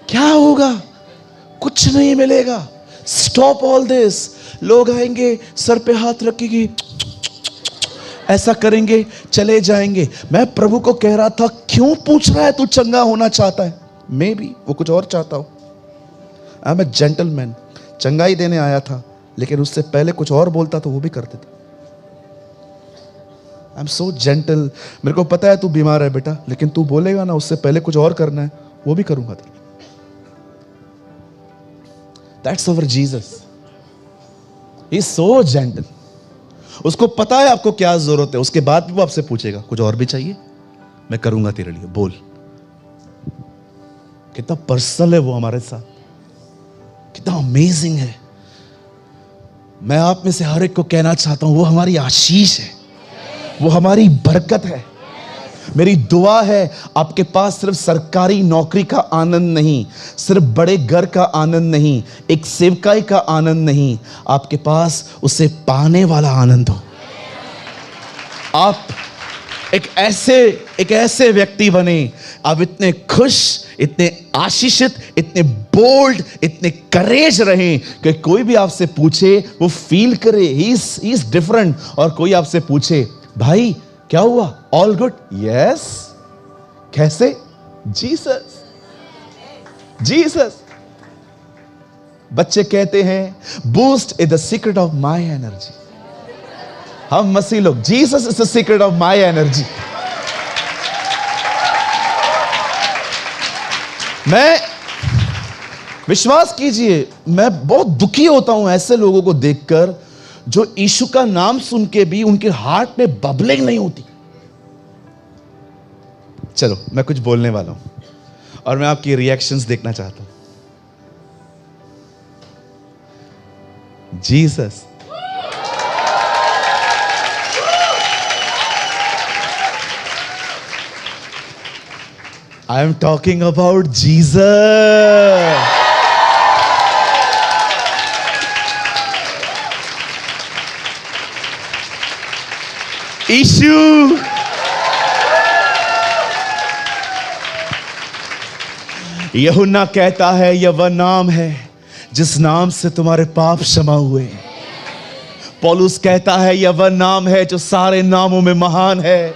क्या होगा? कुछ नहीं मिलेगा। Stop all this. लोग आएंगे, सर पे हाथ रखेंगे, ऐसा करेंगे, चले जाएंगे। मैं प्रभु को कह रहा था, क्यों पूछ रहा है तू चंगा होना चाहता है? मे बी वो कुछ और चाहता हो। I am a gentleman. चंगाई देने आया था, लेकिन उससे पहले कुछ और बोलता तो वो भी कर देता। I am so gentle. मेरे को पता है तू बीमार है बेटा, लेकिन तू बोलेगा ना उससे पहले कुछ और करना है, वो भी करूंगा। That's our Jesus. He is so gentle. उसको पता है आपको क्या जरूरत है, उसके बाद भी वो आपसे पूछेगा कुछ और भी चाहिए, मैं करूंगा तेरे लिए, बोल। कितना पर्सनल है वो हमारे साथ, कितना अमेजिंग है। मैं आप में से हर एक को कहना चाहता हूं, वो हमारी आशीष है, वो हमारी बरकत है। मेरी दुआ है आपके पास सिर्फ सरकारी नौकरी का आनंद नहीं, सिर्फ बड़े घर का आनंद नहीं, एक सेवकाई का आनंद नहीं, आपके पास उसे पाने वाला आनंद हो। आप एक ऐसे व्यक्ति बने, आप इतने खुश, इतने आशीषित, इतने बोल्ड, इतने करेज रहें कि कोई भी आपसे पूछे वो फील करे ही इज डिफरेंट। और कोई आपसे पूछे भाई क्या हुआ, ऑल गुड, यस, कैसे, जीसस। जीसस। बच्चे कहते हैं boost is the secret of my energy. हम मसीह लोग, Jesus is the secret of my energy. मैं, विश्वास कीजिए, मैं बहुत दुखी होता हूं ऐसे लोगों को देखकर जो यीशु का नाम सुन के भी उनके हार्ट में बबलिंग नहीं होती। चलो मैं कुछ बोलने वाला हूं और मैं आपकी रिएक्शंस देखना चाहता हूं। Jesus, I am talking about Jesus. यीशु, यूहन्ना कहता है यह वह नाम है जिस नाम से तुम्हारे पाप क्षमा हुए। पौलुस कहता है यह वह नाम है जो सारे नामों में महान है।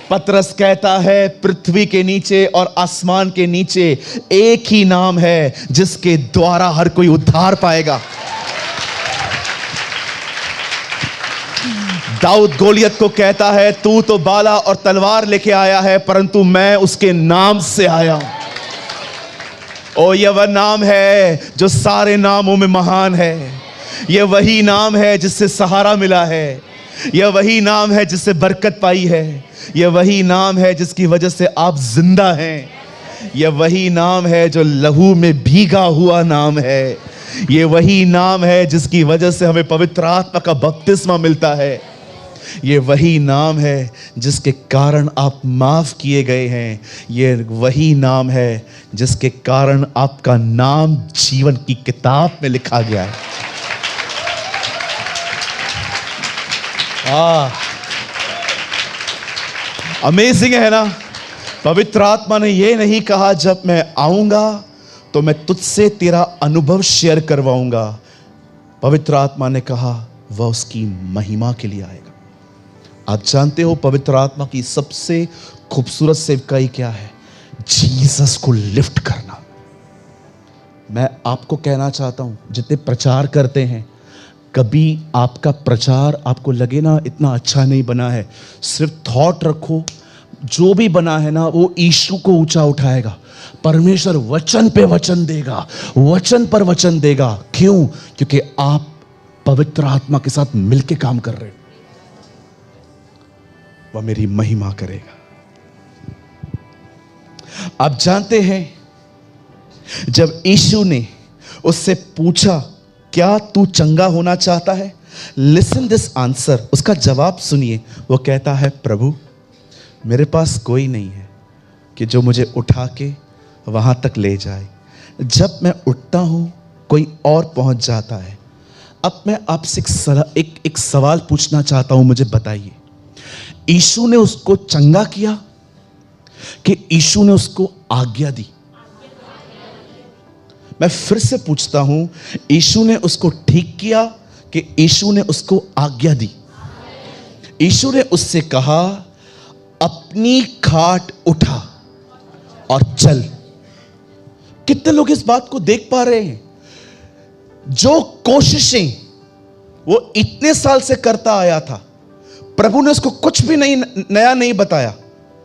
पतरस कहता है पृथ्वी के नीचे और आसमान के नीचे एक ही नाम है जिसके द्वारा हर कोई उद्धार पाएगा। दाऊद गोलियत को कहता है तू तो बाला और तलवार लेके आया है, परंतु मैं उसके नाम से आया हूं। ओ यह वह नाम है जो सारे नामों में महान है। यह वही नाम है जिससे सहारा मिला है। यह वही नाम है जिससे बरकत पाई है। यह वही नाम है जिसकी वजह से आप जिंदा हैं। यह वही नाम है जो लहू में भीगा हुआ नाम है। यह वही नाम है जिसकी वजह से हमें पवित्र आत्मा का बपतिस्मा मिलता है। ये वही नाम है जिसके कारण आप माफ किए गए हैं। ये वही नाम है जिसके कारण आपका नाम जीवन की किताब में लिखा गया है। अमेजिंग है ना। पवित्र आत्मा ने ये नहीं कहा जब मैं आऊंगा तो मैं तुझसे तेरा अनुभव शेयर करवाऊंगा। पवित्र आत्मा ने कहा वह उसकी महिमा के लिए आएगा। आप जानते हो पवित्र आत्मा की सबसे खूबसूरत सेवकाई क्या है? जीसस को लिफ्ट करना। मैं आपको कहना चाहता हूं, जितने प्रचार करते हैं, कभी आपका प्रचार आपको लगे ना इतना अच्छा नहीं बना है, सिर्फ थॉट रखो, जो भी बना है ना वो यीशु को ऊंचा उठाएगा। परमेश्वर वचन पे वचन देगा, वचन पर वचन देगा। क्यों? क्योंकि आप पवित्र आत्मा के साथ मिलके काम कर रहे हो। वह मेरी महिमा करेगा। आप जानते हैं जब यीशु ने उससे पूछा क्या तू चंगा होना चाहता है, लिसन दिस आंसर, उसका जवाब सुनिए। वो कहता है, प्रभु मेरे पास कोई नहीं है कि जो मुझे उठा के वहां तक ले जाए। जब मैं उठता हूं कोई और पहुंच जाता है। अब मैं आपसे एक सवाल पूछना चाहता हूं, मुझे बताइए, यीशु ने उसको चंगा किया कि यीशु ने उसको आज्ञा दी? मैं फिर से पूछता हूं, यीशु ने उसको ठीक किया कि यीशु ने उसको आज्ञा दी? यीशु ने उससे कहा, अपनी खाट उठा और चल। कितने लोग इस बात को देख पा रहे हैं? जो कोशिशें वो इतने साल से करता आया था, प्रभु ने उसको कुछ भी नहीं नया नहीं बताया,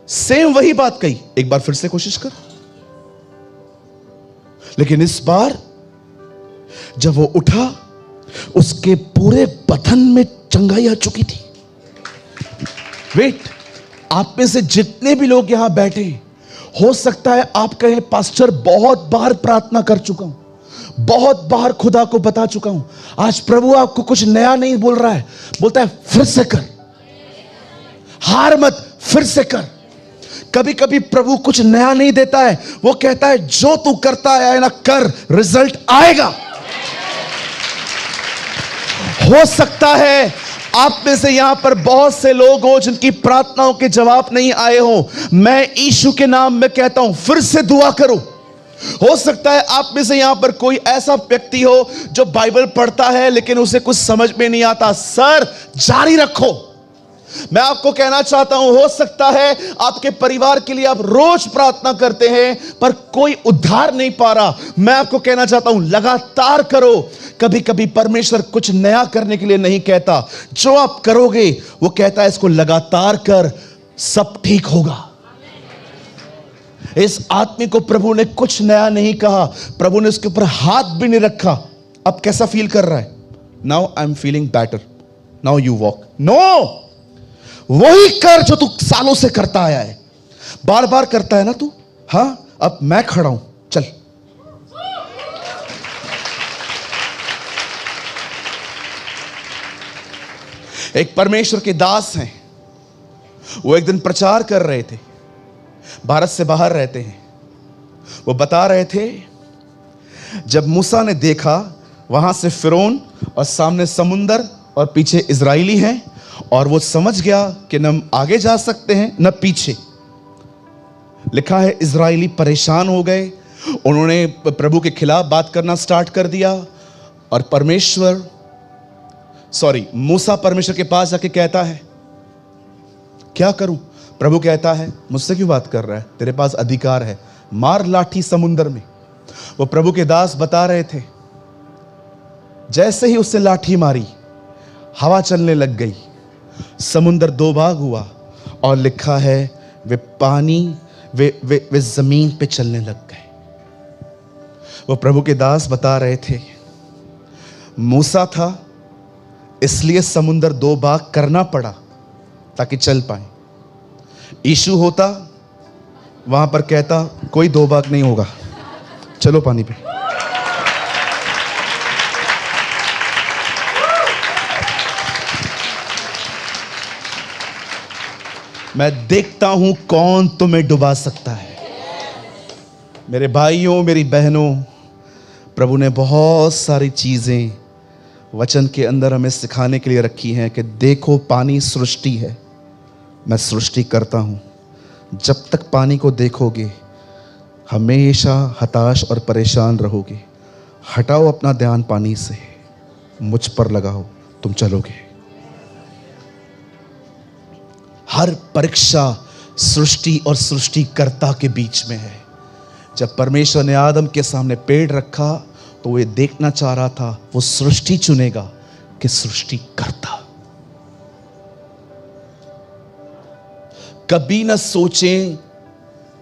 सेम वही बात कही, एक बार फिर से कोशिश कर। लेकिन इस बार जब वो उठा, उसके पूरे बदन में चंगाई आ चुकी थी। वेट, आप में से जितने भी लोग यहां बैठे हैं, हो सकता है आप कहें, पास्टर बहुत बार प्रार्थना कर चुका हूं, बहुत बार खुदा को बता चुका हूं, आज प्रभु आपको कुछ नया नहीं बोल रहा है। बोलता है फिर से कर, हार मत, फिर से कर। कभी कभी प्रभु कुछ नया नहीं देता है, वो कहता है जो तू करता है ना, कर, रिजल्ट आएगा। हो सकता है आप में से यहां पर बहुत से लोग हो जिनकी प्रार्थनाओं के जवाब नहीं आए हो। मैं यीशु के नाम में कहता हूं, फिर से दुआ करो। हो सकता है आप में से यहां पर कोई ऐसा व्यक्ति हो जो बाइबल पढ़ता है लेकिन उसे कुछ समझ में नहीं आता। सर, जारी रखो। मैं आपको कहना चाहता हूं, हो सकता है आपके परिवार के लिए आप रोज प्रार्थना करते हैं पर कोई उद्धार नहीं पा रहा। मैं आपको कहना चाहता हूं, लगातार करो। कभी कभी परमेश्वर कुछ नया करने के लिए नहीं कहता, जो आप करोगे वो कहता है इसको लगातार कर, सब ठीक होगा। इस आदमी को प्रभु ने कुछ नया नहीं कहा, प्रभु ने उसके ऊपर हाथ भी नहीं रखा। अब कैसा फील कर रहा है? Now I am feeling better, now you walk. No, वही कर जो तू सालों से करता आया है, बार बार करता है ना तू। हां, अब मैं खड़ा हूं, चल। एक परमेश्वर के दास हैं, वो एक दिन प्रचार कर रहे थे, भारत से बाहर रहते हैं। वो बता रहे थे, जब मूसा ने देखा वहां से फिरौन और सामने समुंदर और पीछे इजराइली हैं, और वो समझ गया कि न आगे जा सकते हैं न पीछे। लिखा है इजराइली परेशान हो गए, उन्होंने प्रभु के खिलाफ बात करना स्टार्ट कर दिया। और मूसा परमेश्वर के पास जाके कहता है, क्या करूं? प्रभु कहता है, मुझसे क्यों बात कर रहा है, तेरे पास अधिकार है, मार लाठी समुंदर में। वो प्रभु के दास बता रहे थे, जैसे ही उससे लाठी मारी, हवा चलने लग गई, समुंदर दो भाग हुआ, और लिखा है वे पानी वे जमीन पे चलने लग गए। वो प्रभु के दास बता रहे थे, मूसा था इसलिए समुंदर दो भाग करना पड़ा ताकि चल पाए। यीशु होता वहां पर कहता, कोई दो भाग नहीं होगा, चलो पानी पे। मैं देखता हूं कौन तुम्हें डुबा सकता है। मेरे भाइयों, मेरी बहनों, प्रभु ने बहुत सारी चीजें वचन के अंदर हमें सिखाने के लिए रखी हैं कि देखो, पानी सृष्टि है, मैं सृष्टि करता हूं। जब तक पानी को देखोगे हमेशा हताश और परेशान रहोगे। हटाओ अपना ध्यान पानी से, मुझ पर लगाओ, तुम चलोगे। हर परीक्षा सृष्टि और सृष्टिकर्ता के बीच में है। जब परमेश्वर ने आदम के सामने पेड़ रखा तो वो देखना चाह रहा था वो सृष्टि चुनेगा कि सृष्टिकर्ता। कभी न सोचें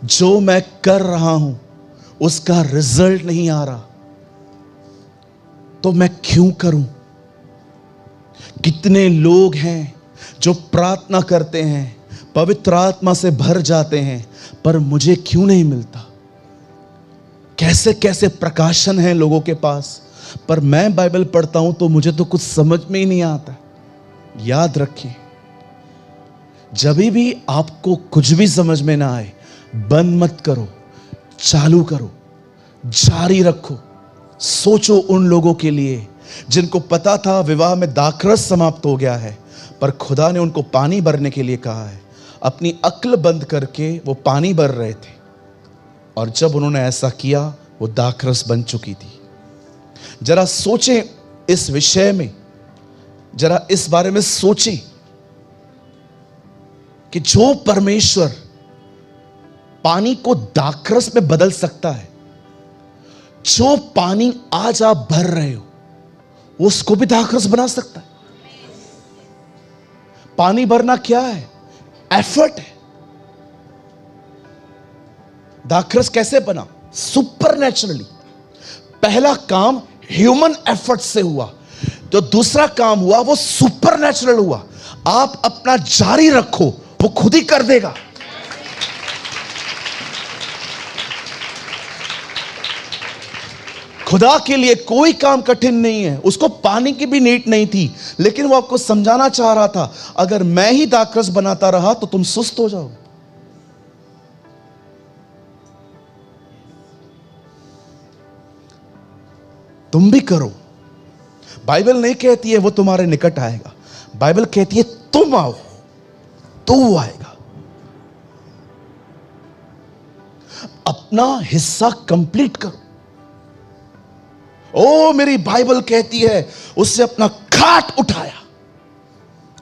जो मैं कर रहा हूं उसका रिजल्ट नहीं आ रहा तो मैं क्यों करूं। कितने लोग हैं जो प्रार्थना करते हैं, पवित्र आत्मा से भर जाते हैं, पर मुझे क्यों नहीं मिलता। कैसे कैसे प्रकाशन हैं लोगों के पास, पर मैं बाइबल पढ़ता हूं तो मुझे तो कुछ समझ में ही नहीं आता। याद रखिए, जब भी आपको कुछ भी समझ में ना आए, बंद मत करो, चालू करो, जारी रखो। सोचो उन लोगों के लिए जिनको पता था विवाह में दाखरस समाप्त हो गया है, पर खुदा ने उनको पानी भरने के लिए कहा है। अपनी अक्ल बंद करके वो पानी भर रहे थे, और जब उन्होंने ऐसा किया वो दाखरस बन चुकी थी। जरा सोचें इस विषय में, जरा इस बारे में सोचें कि जो परमेश्वर पानी को दाखरस में बदल सकता है, जो पानी आज आप भर रहे हो वो उसको भी दाखरस बना सकता है। पानी भरना क्या है? एफर्ट है। दाखरस कैसे बना? सुपरनैचुरली। पहला काम ह्यूमन एफर्ट से हुआ, जो दूसरा काम हुआ वो सुपरनैचुरल हुआ। आप अपना जारी रखो, वो खुद ही कर देगा। खुदा के लिए कोई काम कठिन नहीं है। उसको पानी की भी नीड नहीं थी, लेकिन वो आपको समझाना चाह रहा था, अगर मैं ही दाखरस बनाता रहा तो तुम सुस्त हो जाओ। तुम भी करो। बाइबल नहीं कहती है वो तुम्हारे निकट आएगा, बाइबल कहती है तुम आओ तो वो आएगा। अपना हिस्सा कंप्लीट करो। ओ मेरी बाइबल कहती है उससे अपना खाट उठाया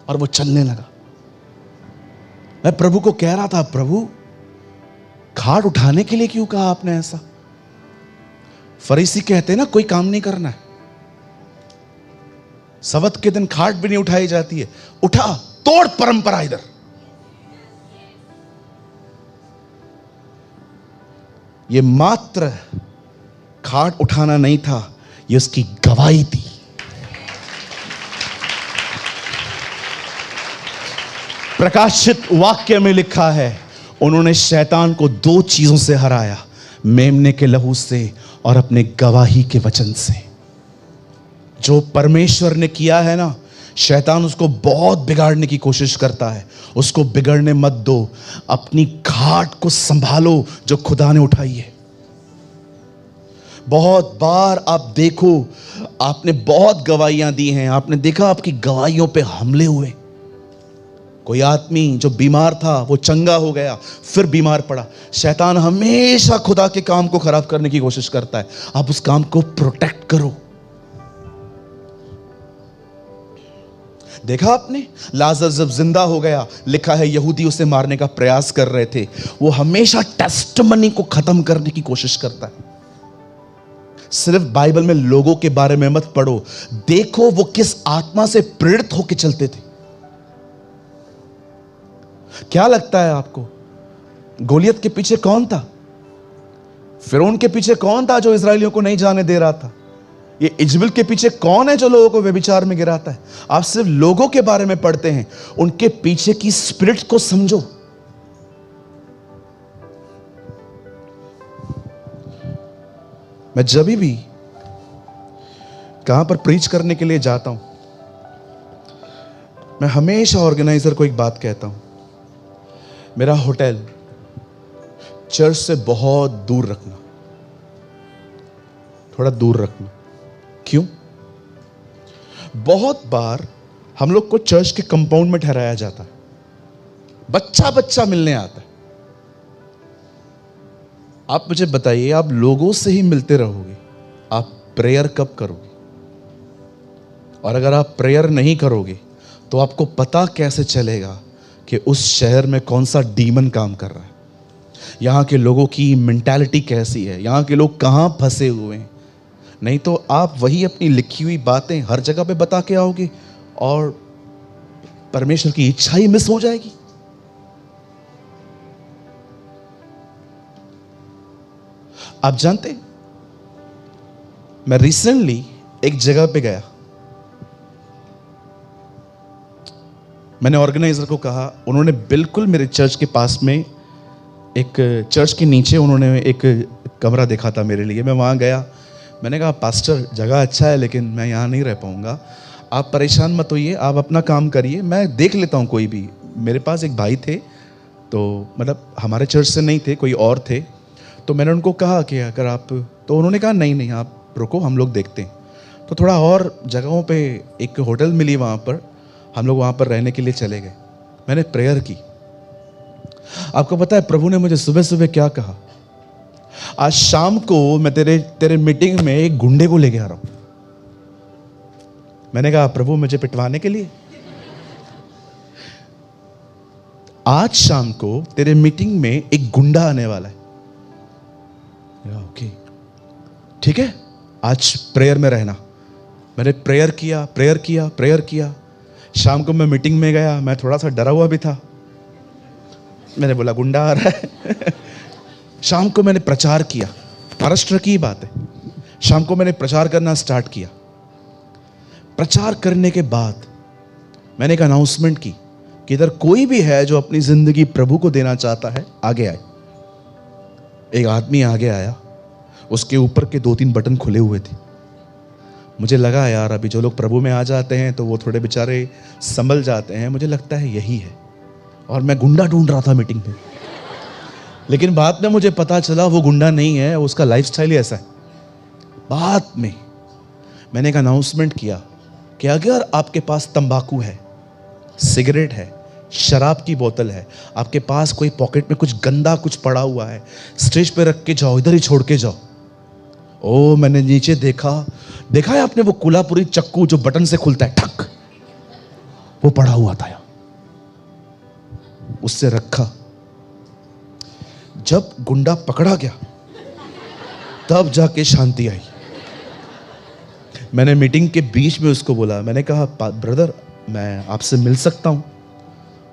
और वो चलने लगा। मैं प्रभु को कह रहा था, प्रभु खाट उठाने के लिए क्यों कहा आपने ऐसा? फरीसी कहते ना कोई काम नहीं करना है, सबत के दिन खाट भी नहीं उठाई जाती है। उठा, तोड़ परंपरा इधर। ये मात्र खाट उठाना नहीं था, ये उसकी गवाही थी। प्रकाशित वाक्य में लिखा है, उन्होंने शैतान को दो चीजों से हराया, मेमने के लहू से और अपने गवाही के वचन से। जो परमेश्वर ने किया है ना, शैतान उसको बहुत बिगाड़ने की कोशिश करता है। उसको बिगड़ने मत दो। अपनी खाट को संभालो जो खुदा ने उठाई है। बहुत बार आप देखो, आपने बहुत गवाहियां दी हैं, आपने देखा आपकी गवाहियों पे हमले हुए। कोई आदमी जो बीमार था वो चंगा हो गया, फिर बीमार पड़ा। शैतान हमेशा खुदा के काम को खराब करने की कोशिश करता है। आप उस काम को प्रोटेक्ट करो। देखा आपने, लाजर जब जिंदा हो गया, लिखा है यहूदी उसे मारने का प्रयास कर रहे थे। वो हमेशा टेस्टमनी को खत्म करने की कोशिश करता है। सिर्फ बाइबल में लोगों के बारे में मत पढ़ो, देखो वो किस आत्मा से प्रेरित होकर चलते थे। क्या लगता है आपको, गोलियत के पीछे कौन था? फिरौन के पीछे कौन था जो इजरायलियों को नहीं जाने दे रहा था? ये इजबिल के पीछे कौन है जो लोगों को व्यभिचार में गिराता है? आप सिर्फ लोगों के बारे में पढ़ते हैं, उनके पीछे की स्पिरिट को समझो। मैं जब भी कहां पर प्रीच करने के लिए जाता हूं, मैं हमेशा ऑर्गेनाइजर को एक बात कहता हूं, मेरा होटल चर्च से बहुत दूर रखना, थोड़ा दूर रखना। क्यों? बहुत बार हम लोग को चर्च के कंपाउंड में ठहराया जाता है, बच्चा बच्चा मिलने आता है। आप मुझे बताइए, आप लोगों से ही मिलते रहोगे, आप प्रेयर कब करोगे? और अगर आप प्रेयर नहीं करोगे तो आपको पता कैसे चलेगा कि उस शहर में कौन सा डीमन काम कर रहा है? यहाँ के लोगों की मेंटालिटी कैसी है? यहाँ के लोग कहाँ फंसे हुए हैं? नहीं तो आप वही अपनी लिखी हुई बातें हर जगह पे बता के आओगे और परमेश्वर की इच्छा ही मिस हो जाएगी। आप जानते, मैं रिसेंटली एक जगह पे गया, मैंने ऑर्गेनाइजर को कहा, उन्होंने बिल्कुल मेरे चर्च के पास में एक चर्च के नीचे उन्होंने एक कमरा देखा था मेरे लिए। मैं वहाँ गया, मैंने कहा पास्टर जगह अच्छा है लेकिन मैं यहाँ नहीं रह पाऊँगा, आप परेशान मत होइए, आप अपना काम करिए, मैं देख लेता हूँ कोई भी। मेरे पास एक भाई थे, तो मतलब हमारे चर्च से नहीं थे, कोई और थे, तो मैंने उनको कहा कि अगर आप, तो उन्होंने कहा नहीं नहीं आप रुको, हम लोग देखते हैं। तो थोड़ा और जगहों पे एक होटल मिली, वहाँ पर हम लोग वहाँ पर रहने के लिए चले गए। मैंने प्रेयर की। आपको पता है प्रभु ने मुझे सुबह सुबह क्या कहा? आज शाम को मैं तेरे मीटिंग में एक गुंडे को लेके आ रहा हूं। मैंने कहा प्रभु मुझे पिटवाने के लिए? आज शाम को तेरे मीटिंग में एक गुंडा आने वाला है। ओके ठीक है, आज प्रेयर में रहना। मैंने प्रेयर किया। शाम को मैं मीटिंग में गया, मैं थोड़ा सा डरा हुआ भी था। मैंने बोला गुंडा आ रहा है। शाम को मैंने प्रचार किया, महाराष्ट्र की बात है। शाम को मैंने प्रचार करना स्टार्ट किया। प्रचार करने के बाद मैंने एक अनाउंसमेंट की कि इधर कोई भी है जो अपनी जिंदगी प्रभु को देना चाहता है, आगे आए। एक आदमी आगे आया, उसके ऊपर के 2-3 बटन खुले हुए थे। मुझे लगा यार अभी जो लोग प्रभु में आ जाते हैं तो वो थोड़े बेचारे संभल जाते हैं, मुझे लगता है यही है। और मैं गुंडा ढूंढ रहा था मीटिंग में, लेकिन बाद में मुझे पता चला वो गुंडा नहीं है, उसका लाइफस्टाइल ही ऐसा है। बाद में मैंने एक अनाउंसमेंट किया कि अगर आपके पास तंबाकू है, सिगरेट है, शराब की बोतल है, आपके पास कोई पॉकेट में कुछ गंदा कुछ पड़ा हुआ है, स्टेज पे रख के जाओ, इधर ही छोड़ के जाओ। ओ मैंने नीचे देखा है आपने वो कोल्हापुरी चक्कू जो बटन से खुलता है, ठक, वो पड़ा हुआ था, उससे रखा। जब गुंडा पकड़ा गया तब जाके शांति आई। मैंने मीटिंग के बीच में उसको बोला, मैंने कहा ब्रदर मैं आपसे मिल सकता हूं?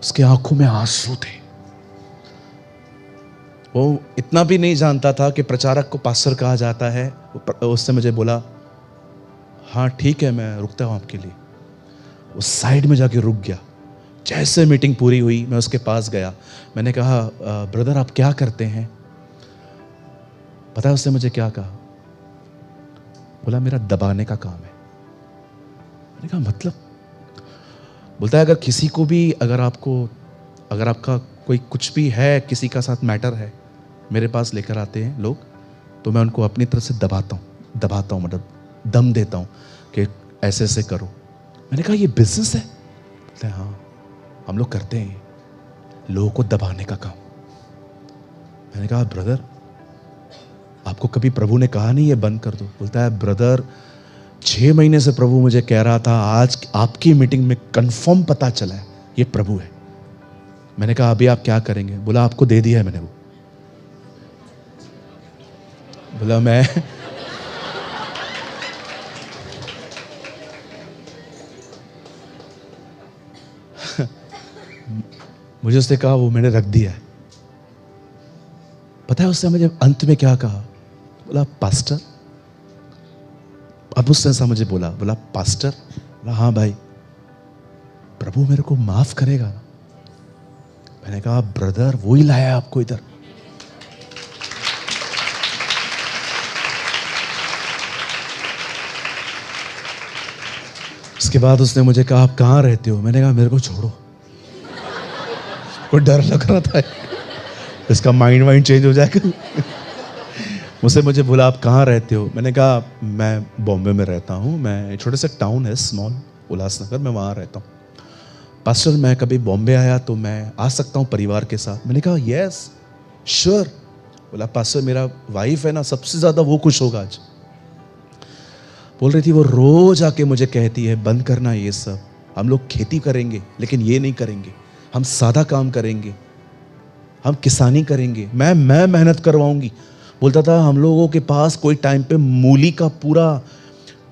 उसके आंखों में आंसू थे। वो इतना भी नहीं जानता था कि प्रचारक को पास्टर कहा जाता है। उसने मुझे बोला हाँ ठीक है मैं रुकता हूं आपके लिए। वो साइड में जाके रुक गया। जैसे मीटिंग पूरी हुई मैं उसके पास गया। मैंने कहा ब्रदर आप क्या करते हैं? पता है उसने मुझे क्या कहा? बोला मेरा दबाने का काम है। मैंने कहा मतलब? बोलता है अगर किसी को भी, अगर आपका कोई कुछ भी है, किसी का साथ मैटर है, मेरे पास लेकर आते हैं लोग, तो मैं उनको अपनी तरफ से दबाता हूँ, मतलब दम देता हूँ कि ऐसे ऐसे करो। मैंने कहा ये बिजनेस है? बोलते हैं हाँ हम लोग करते हैं लोगों को दबाने का काम। मैंने कहा ब्रदर आपको कभी प्रभु ने कहा नहीं ये बंद कर दो? बोलता है ब्रदर 6 महीने से प्रभु मुझे कह रहा था, आज आपकी मीटिंग में कंफर्म पता चला है ये प्रभु है। मैंने कहा अभी आप क्या करेंगे? बोला आपको दे दिया है मैंने वो। बोला मैं मुझे उसने कहा वो मैंने रख दिया है। पता है उसने मुझे अंत में क्या कहा? बोला पास्टर, अब उसने ऐसा मुझे बोला पास्टर। बोला हाँ भाई प्रभु मेरे को माफ करेगा ना? मैंने कहा ब्रदर वो ही लाया आपको इधर। उसके बाद उसने मुझे कहा आप कहाँ रहते हो? मैंने कहा मेरे को छोड़ो। कोई डर लग रहा था इसका माइंड चेंज हो जाएगा। मुझसे मुझे बोला आप कहाँ रहते हो? मैंने कहा मैं बॉम्बे में रहता हूँ, मैं छोटे से टाउन है स्मॉल उल्लासनगर, मैं वहाँ रहता हूँ। पास्टर मैं कभी बॉम्बे आया तो मैं आ सकता हूँ परिवार के साथ? मैंने कहा यस श्योर। बोला पास्टर मेरा वाइफ है ना, सबसे ज़्यादा वो खुश होगा आज। बोल रही थी वो रोज आके मुझे कहती है बंद करना ये सब, हम लोग खेती करेंगे लेकिन ये नहीं करेंगे, हम सादा काम करेंगे, हम किसानी करेंगे, मैं मेहनत करवाऊंगी। बोलता था हम लोगों के पास कोई टाइम पे मूली का पूरा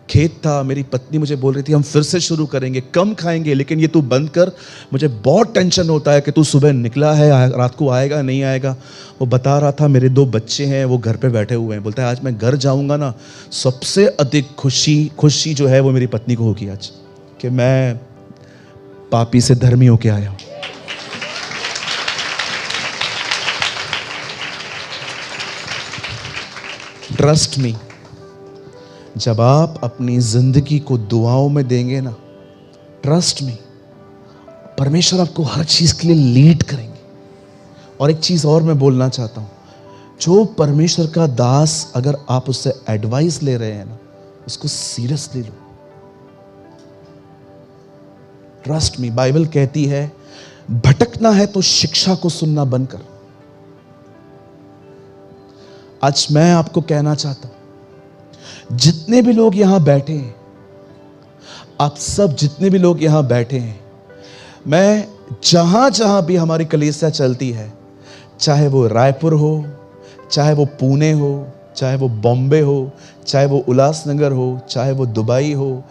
खेत था। मेरी पत्नी मुझे बोल रही थी हम फिर से शुरू करेंगे, कम खाएंगे लेकिन ये तू बंद कर, मुझे बहुत टेंशन होता है कि तू सुबह निकला है रात को आएगा नहीं आएगा। वो बता रहा था मेरे 2 बच्चे हैं वो घर पे बैठे हुए हैं। बोलता है आज मैं घर जाऊंगा ना, सबसे अधिक खुशी जो है वो मेरी पत्नी को होगी आज, कि मैं पापी से धर्मी होके आया हूं। ट्रस्ट मी, जब आप अपनी जिंदगी को दुआओं में देंगे ना, ट्रस्ट में, परमेश्वर आपको हर चीज के लिए लीड करेंगे। और एक चीज और मैं बोलना चाहता हूं, जो परमेश्वर का दास, अगर आप उससे एडवाइस ले रहे हैं ना, उसको सीरियसली लो। ट्रस्ट मी, बाइबल कहती है भटकना है तो शिक्षा को सुनना बंद कर। आज मैं आपको कहना चाहता हूं, जितने भी लोग यहां बैठे हैं, आप सब जितने भी लोग यहां बैठे हैं, मैं जहां जहां भी हमारी कलीसिया चलती है, चाहे वो रायपुर हो, चाहे वो पुणे हो, चाहे वो बॉम्बे हो, चाहे वो उल्लासनगर हो, चाहे वो दुबई हो,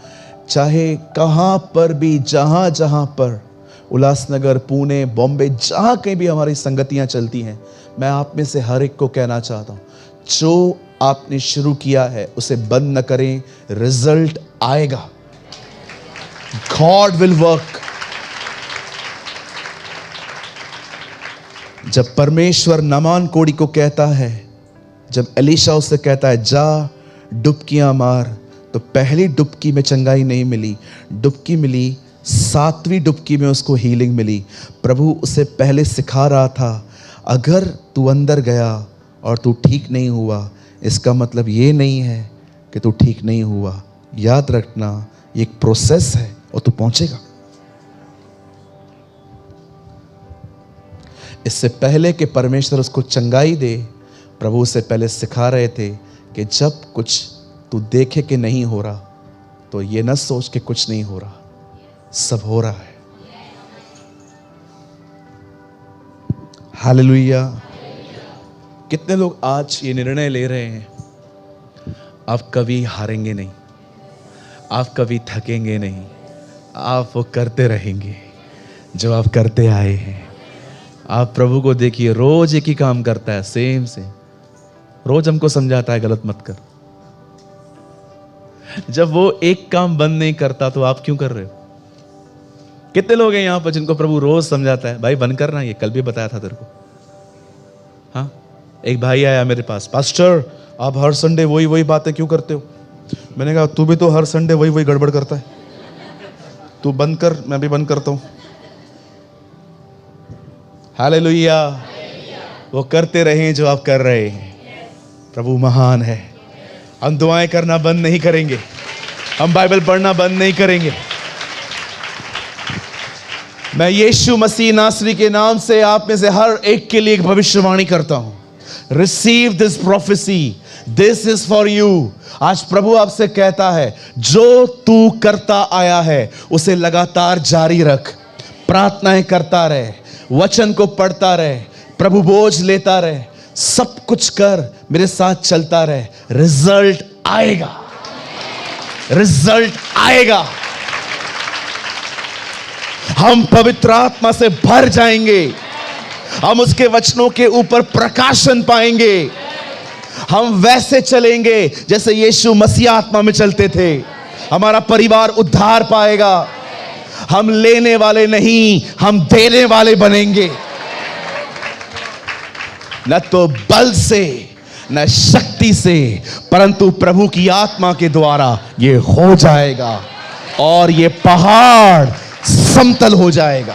चाहे कहां पर भी, जहां जहां पर उल्लासनगर, पुणे, बॉम्बे, जहां कहीं भी हमारी संगतियां चलती हैं, मैं आप में से हर एक को कहना चाहता हूं, जो आपने शुरू किया है उसे बंद न करें, रिजल्ट आएगा। God will work. जब परमेश्वर नामान कोड़ी को कहता है, जब एलीशा उससे कहता है जा डुबकियां मार, तो पहली डुबकी में चंगाई नहीं मिली, डुबकी मिली, 7वीं डुबकी में उसको हीलिंग मिली। प्रभु उसे पहले सिखा रहा था, अगर तू अंदर गया और तू ठीक नहीं हुआ, इसका मतलब ये नहीं है कि तू ठीक नहीं हुआ। याद रखना, ये एक प्रोसेस है और तू पहुंचेगा। इससे पहले कि परमेश्वर उसको चंगाई दे, प्रभु उससे पहले सिखा रहे थे कि जब कुछ तू देखे कि नहीं हो रहा, तो ये न सोच कि कुछ नहीं हो रहा, सब हो रहा है। हालेलुया। कितने लोग आज ये निर्णय ले रहे हैं, आप कभी हारेंगे नहीं, आप कभी थकेंगे नहीं, आप वो करते रहेंगे जो आप करते आए हैं। आप प्रभु को देखिए, रोज एक ही काम करता है, सेम सेम। रोज हमको समझाता है गलत मत कर। जब वो एक काम बंद नहीं करता तो आप क्यों कर रहे हो? कितने लोग हैं यहां पर जिनको प्रभु रोज समझाता है, भाई बंद करना, ये कल भी बताया था तेरे को। हाँ, एक भाई आया मेरे पास, पास्टर आप हर संडे वही वही बातें क्यों करते हो? मैंने कहा तू भी तो हर संडे वही वही गड़बड़ करता है, तू बंद कर, मैं भी बंद करता हूं। हालेलुया। वो करते रहें जो आप कर रहे हैं। प्रभु महान है। हम दुआएं करना बंद नहीं करेंगे, हम बाइबल पढ़ना बंद नहीं करेंगे। मैं यीशु मसीह नासरी के नाम से आप में से हर एक के लिए एक भविष्यवाणी करता हूं। Receive this prophecy, this is for you. आज प्रभु आपसे कहता है, जो तू करता आया है उसे लगातार जारी रख। प्रार्थनाएं करता रहे, वचन को पढ़ता रहे, प्रभु बोझ लेता रहे, सब कुछ कर, मेरे साथ चलता रहे। रिजल्ट आएगा, रिजल्ट आएगा। हम पवित्र आत्मा से भर जाएंगे, हम उसके वचनों के ऊपर प्रकाशन पाएंगे। हम वैसे चलेंगे जैसे यीशु मसीह आत्मा में चलते थे। हमारा परिवार उद्धार पाएगा। हम लेने वाले नहीं, हम देने वाले बनेंगे। न तो बल से, न शक्ति से, परंतु प्रभु की आत्मा के द्वारा ये हो जाएगा और ये पहाड़ समतल हो जाएगा।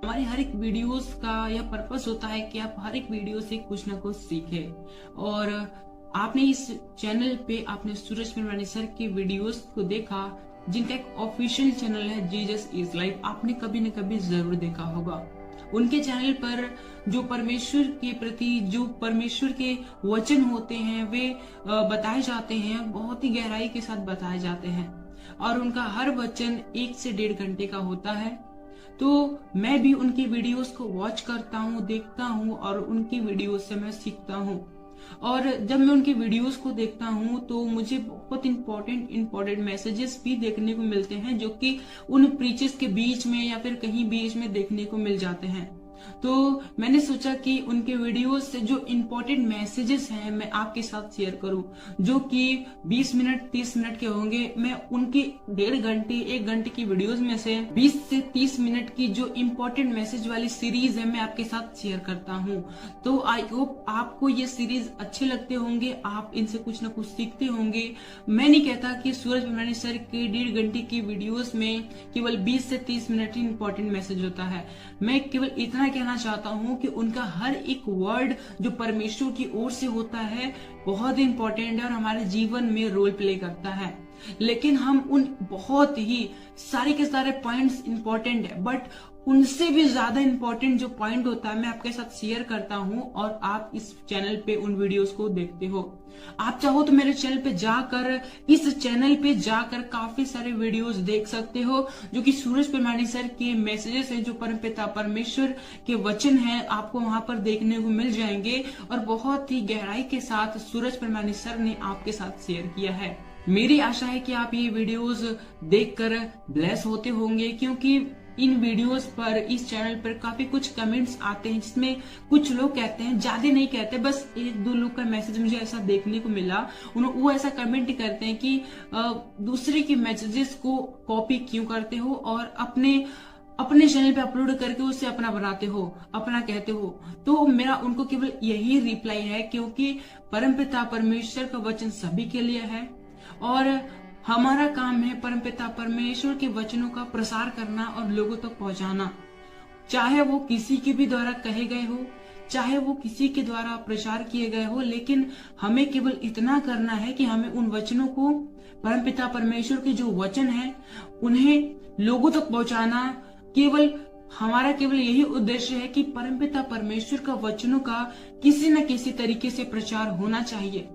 हमारे हर एक वीडियोस का यह पर्पस होता है कि आप हर एक वीडियो से कुछ ना कुछ सीखें। और आपने इस चैनल पे आपने सूरज मिरवानी सर के वीडियोस को देखा, जिनका एक ऑफिशियल चैनल है जीसस इज लाइफ, आपने कभी न कभी जरूर देखा होगा। उनके चैनल पर जो परमेश्वर के प्रति, जो परमेश्वर के वचन होते हैं, वे बताए जाते हैं, बहुत ही गहराई के साथ बताए जाते हैं। और उनका हर वचन 1 से 1.5 घंटे का होता है। तो मैं भी उनकी वीडियोस को वॉच करता हूँ, देखता हूँ और उनकी वीडियोस से मैं सीखता हूँ। और जब मैं उनकी वीडियोस को देखता हूँ तो मुझे बहुत इंपॉर्टेंट मैसेजेस भी देखने को मिलते हैं, जो कि उन प्रीचेस के बीच में या फिर कहीं बीच में देखने को मिल जाते हैं। तो मैंने सोचा कि उनके वीडियोस से जो इम्पोर्टेंट मैसेजेस हैं मैं आपके साथ शेयर करूं, जो कि 20 मिनट 30 मिनट के होंगे। मैं उनकी 1.5 घंटे 1 घंटे की वीडियोस में से 20 से 30 मिनट की जो इम्पोर्टेंट मैसेज वाली सीरीज है मैं आपके साथ शेयर करता हूं। तो आई होप आपको ये सीरीज अच्छे लगते होंगे, आप इनसे कुछ ना कुछ सीखते होंगे। मैं नहीं कहता कि सूरज पंडवानी सर के 1.5 घंटे की वीडियोस में केवल 20 से 30 मिनट ही इम्पोर्टेंट मैसेज होता है। मैं केवल इतना कहना चाहता हूं कि उनका हर एक वर्ड जो परमेश्वर की ओर से होता है बहुत ही इंपॉर्टेंट है और हमारे जीवन में रोल प्ले करता है। लेकिन हम उन बहुत ही सारे के सारे पॉइंट्स इंपॉर्टेंट है, बट उनसे भी ज्यादा इंपॉर्टेंट जो पॉइंट होता है मैं आपके साथ शेयर करता हूं और आप इस चैनल पे उन वीडियोस को देखते हो। आप चाहो तो मेरे चैनल पे जाकर काफी सारे वीडियोस देख सकते हो जो कि सूरज पंडवानी सर के मैसेजेस है, जो परमपिता परमेश्वर के वचन हैं, आपको वहां पर देखने को मिल जाएंगे और बहुत ही गहराई के साथ सूरज पंडवानी सर ने आपके साथ शेयर किया है। मेरी आशा है कि आप ये वीडियोस देखकर ब्लेस होते होंगे, क्योंकि इन वीडियोस पर इस चैनल पर काफी कुछ कमेंट्स आते हैं जिसमें कुछ लोग कहते हैं, ज्यादा नहीं कहते, बस 1-2 लोग का मैसेज मुझे ऐसा देखने को मिला, वो ऐसा कमेंट करते हैं कि दूसरे के मैसेजेस को कॉपी क्यों करते हो और अपने चैनल पे अपलोड करके उसे अपना बनाते हो, अपना कहते हो। तो मेरा उनको केवल यही रिप्लाई है, क्योंकि परमपिता परमेश्वर का वचन सभी के लिए है और हमारा काम है परमपिता परमेश्वर के वचनों का प्रसार करना और लोगों तक पहुंचाना, चाहे वो किसी के भी द्वारा कहे गए हो, चाहे वो किसी के द्वारा प्रचार किए गए हो। लेकिन हमें केवल इतना करना है कि हमें उन वचनों को, परमपिता परमेश्वर के जो वचन है, उन्हें लोगों तक पहुंचाना। हमारा केवल यही उद्देश्य है कि परमपिता परमेश्वर का वचनों का किसी न किसी तरीके से प्रचार होना चाहिए।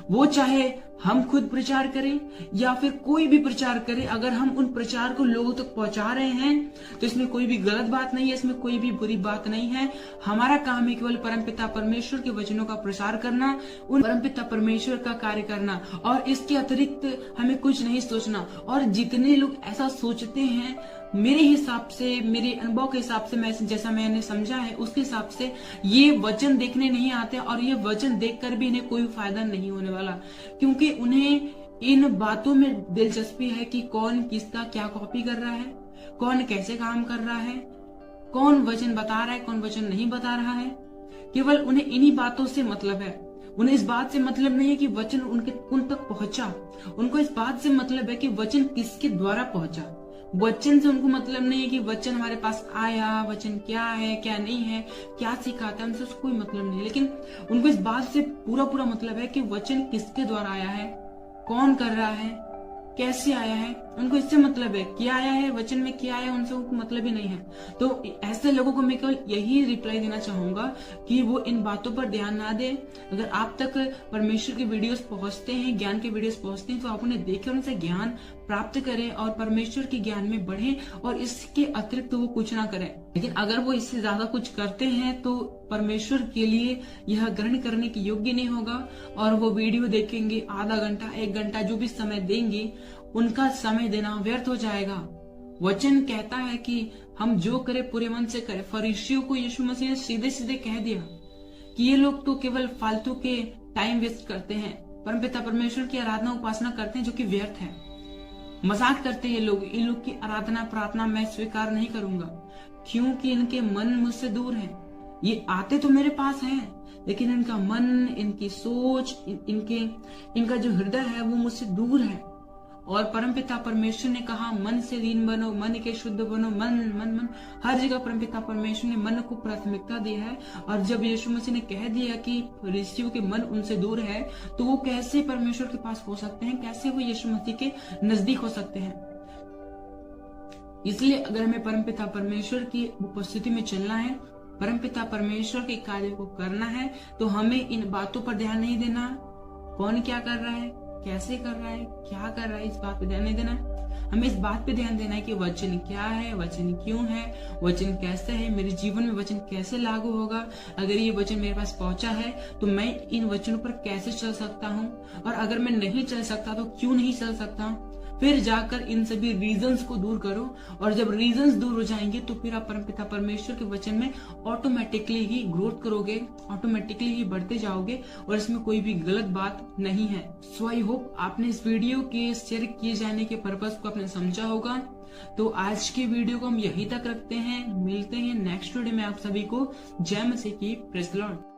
वो चाहे हम खुद प्रचार करें या फिर कोई भी प्रचार करे, अगर हम उन प्रचार को लोगों तक पहुंचा रहे हैं तो इसमें कोई भी गलत बात नहीं है, इसमें कोई भी बुरी बात नहीं है। हमारा काम है केवल परमपिता परमेश्वर के वचनों का प्रसार करना, उन परमपिता परमेश्वर का कार्य करना और इसके अतिरिक्त हमें कुछ नहीं सोचना। और जितने लोग ऐसा सोचते हैं, मेरे हिसाब से, मेरे अनुभव के हिसाब से, जैसा मैंने समझा है उसके हिसाब से ये वचन देखने नहीं आते और ये वचन देखकर भी इन्हें कोई फायदा नहीं होने वाला, क्योंकि उन्हें इन बातों में दिलचस्पी है कि कौन किसका क्या कॉपी कर रहा है, कौन कैसे काम कर रहा है, कौन वचन बता रहा है, कौन वचन नहीं बता रहा है। केवल उन्हें इन्हीं बातों से मतलब है। उन्हें इस बात से मतलब नहीं है कि वचन उन तक पहुंचा, उनको इस बात से मतलब है कि वचन किसके द्वारा पहुंचा। वचन से उनको मतलब नहीं है कि वचन हमारे पास आया, वचन क्या है क्या नहीं है, क्या सिखाता है, उनसे उसको कोई मतलब नहीं है। लेकिन उनको इस बात से पूरा मतलब है कि वचन किसके द्वारा आया है, कौन कर रहा है, कैसे आया है, उनको इससे मतलब है। क्या आया है, वचन में क्या आया, उनसे उनको मतलब ही नहीं है। तो ऐसे लोगों को मैं केवल यही रिप्लाई देना चाहूंगा कि वो इन बातों पर ध्यान ना दे। अगर आप तक परमेश्वर के वीडियोस पहुंचते हैं, ज्ञान के वीडियोस पहुंचते हैं, तो आप उन्हें देखें, उनसे ज्ञान प्राप्त करें और परमेश्वर के ज्ञान में बढ़ें और इसके अतिरिक्त वो कुछ ना करें। लेकिन अगर वो इससे ज्यादा कुछ करते हैं तो परमेश्वर के लिए यह ग्रहण करने के योग्य नहीं होगा और वो वीडियो देखेंगे, आधा घंटा 1 घंटा जो भी समय देंगे, उनका समय देना व्यर्थ हो जाएगा। वचन कहता है कि हम जो करें पूरे मन से करें। फरीसियों को यीशु मसीह ने सीधे सीधे कह दिया कि ये लोग तो केवल फालतू के टाइम वेस्ट करते हैं, परमपिता परमेश्वर की आराधना उपासना करते हैं जो कि व्यर्थ है। मजाक करते हैं ये लोग, इन लोग की आराधना प्रार्थना मैं स्वीकार नहीं करूंगा, क्योंकि इनके मन मुझसे दूर है। ये आते तो मेरे पास हैं, लेकिन इनका मन, इनकी सोच, इनका जो हृदय है वो मुझसे दूर है। और परमपिता परमेश्वर ने कहा मन से दीन बनो, मन के शुद्ध बनो। मन हर जगह परमपिता परमेश्वर ने मन को प्राथमिकता दी है। और जब यीशु मसीह ने कह दिया कि फरीसियों के मन उनसे दूर है, तो वो कैसे परमेश्वर के पास हो सकते हैं, कैसे वो यीशु मसीह के नजदीक हो सकते हैं। इसलिए अगर हमें परमपिता परमेश्वर की उपस्थिति में चलना है, परमपिता परमेश्वर के कार्य को करना है, तो हमें इन बातों पर ध्यान नहीं देना, कौन क्या कर रहा है, कैसे कर रहा है, क्या कर रहा है, इस बात पे ध्यान नहीं देना है। हमें इस बात पे ध्यान देना है कि वचन क्या है, वचन क्यों है, वचन कैसे है, मेरे जीवन में वचन कैसे लागू होगा। अगर ये वचन मेरे पास पहुंचा है तो मैं इन वचनों पर कैसे चल सकता हूँ, और अगर मैं नहीं चल सकता तो क्यों नहीं चल सकता। फिर जाकर इन सभी रीजंस को दूर करो, और जब रीजंस दूर हो जाएंगे तो फिर आप परमपिता परमेश्वर के वचन में ऑटोमेटिकली ही ग्रोथ करोगे, ऑटोमेटिकली ही बढ़ते जाओगे, और इसमें कोई भी गलत बात नहीं है। सो आई होप आपने इस वीडियो के शेयर किए जाने के पर्पस को आपने समझा होगा। तो आज के वीडियो को हम यहीं तक रखते हैं, मिलते हैं नेक्स्ट वीडियो में आप सभी को। जय मसीह की, प्रेज़ द लॉर्ड।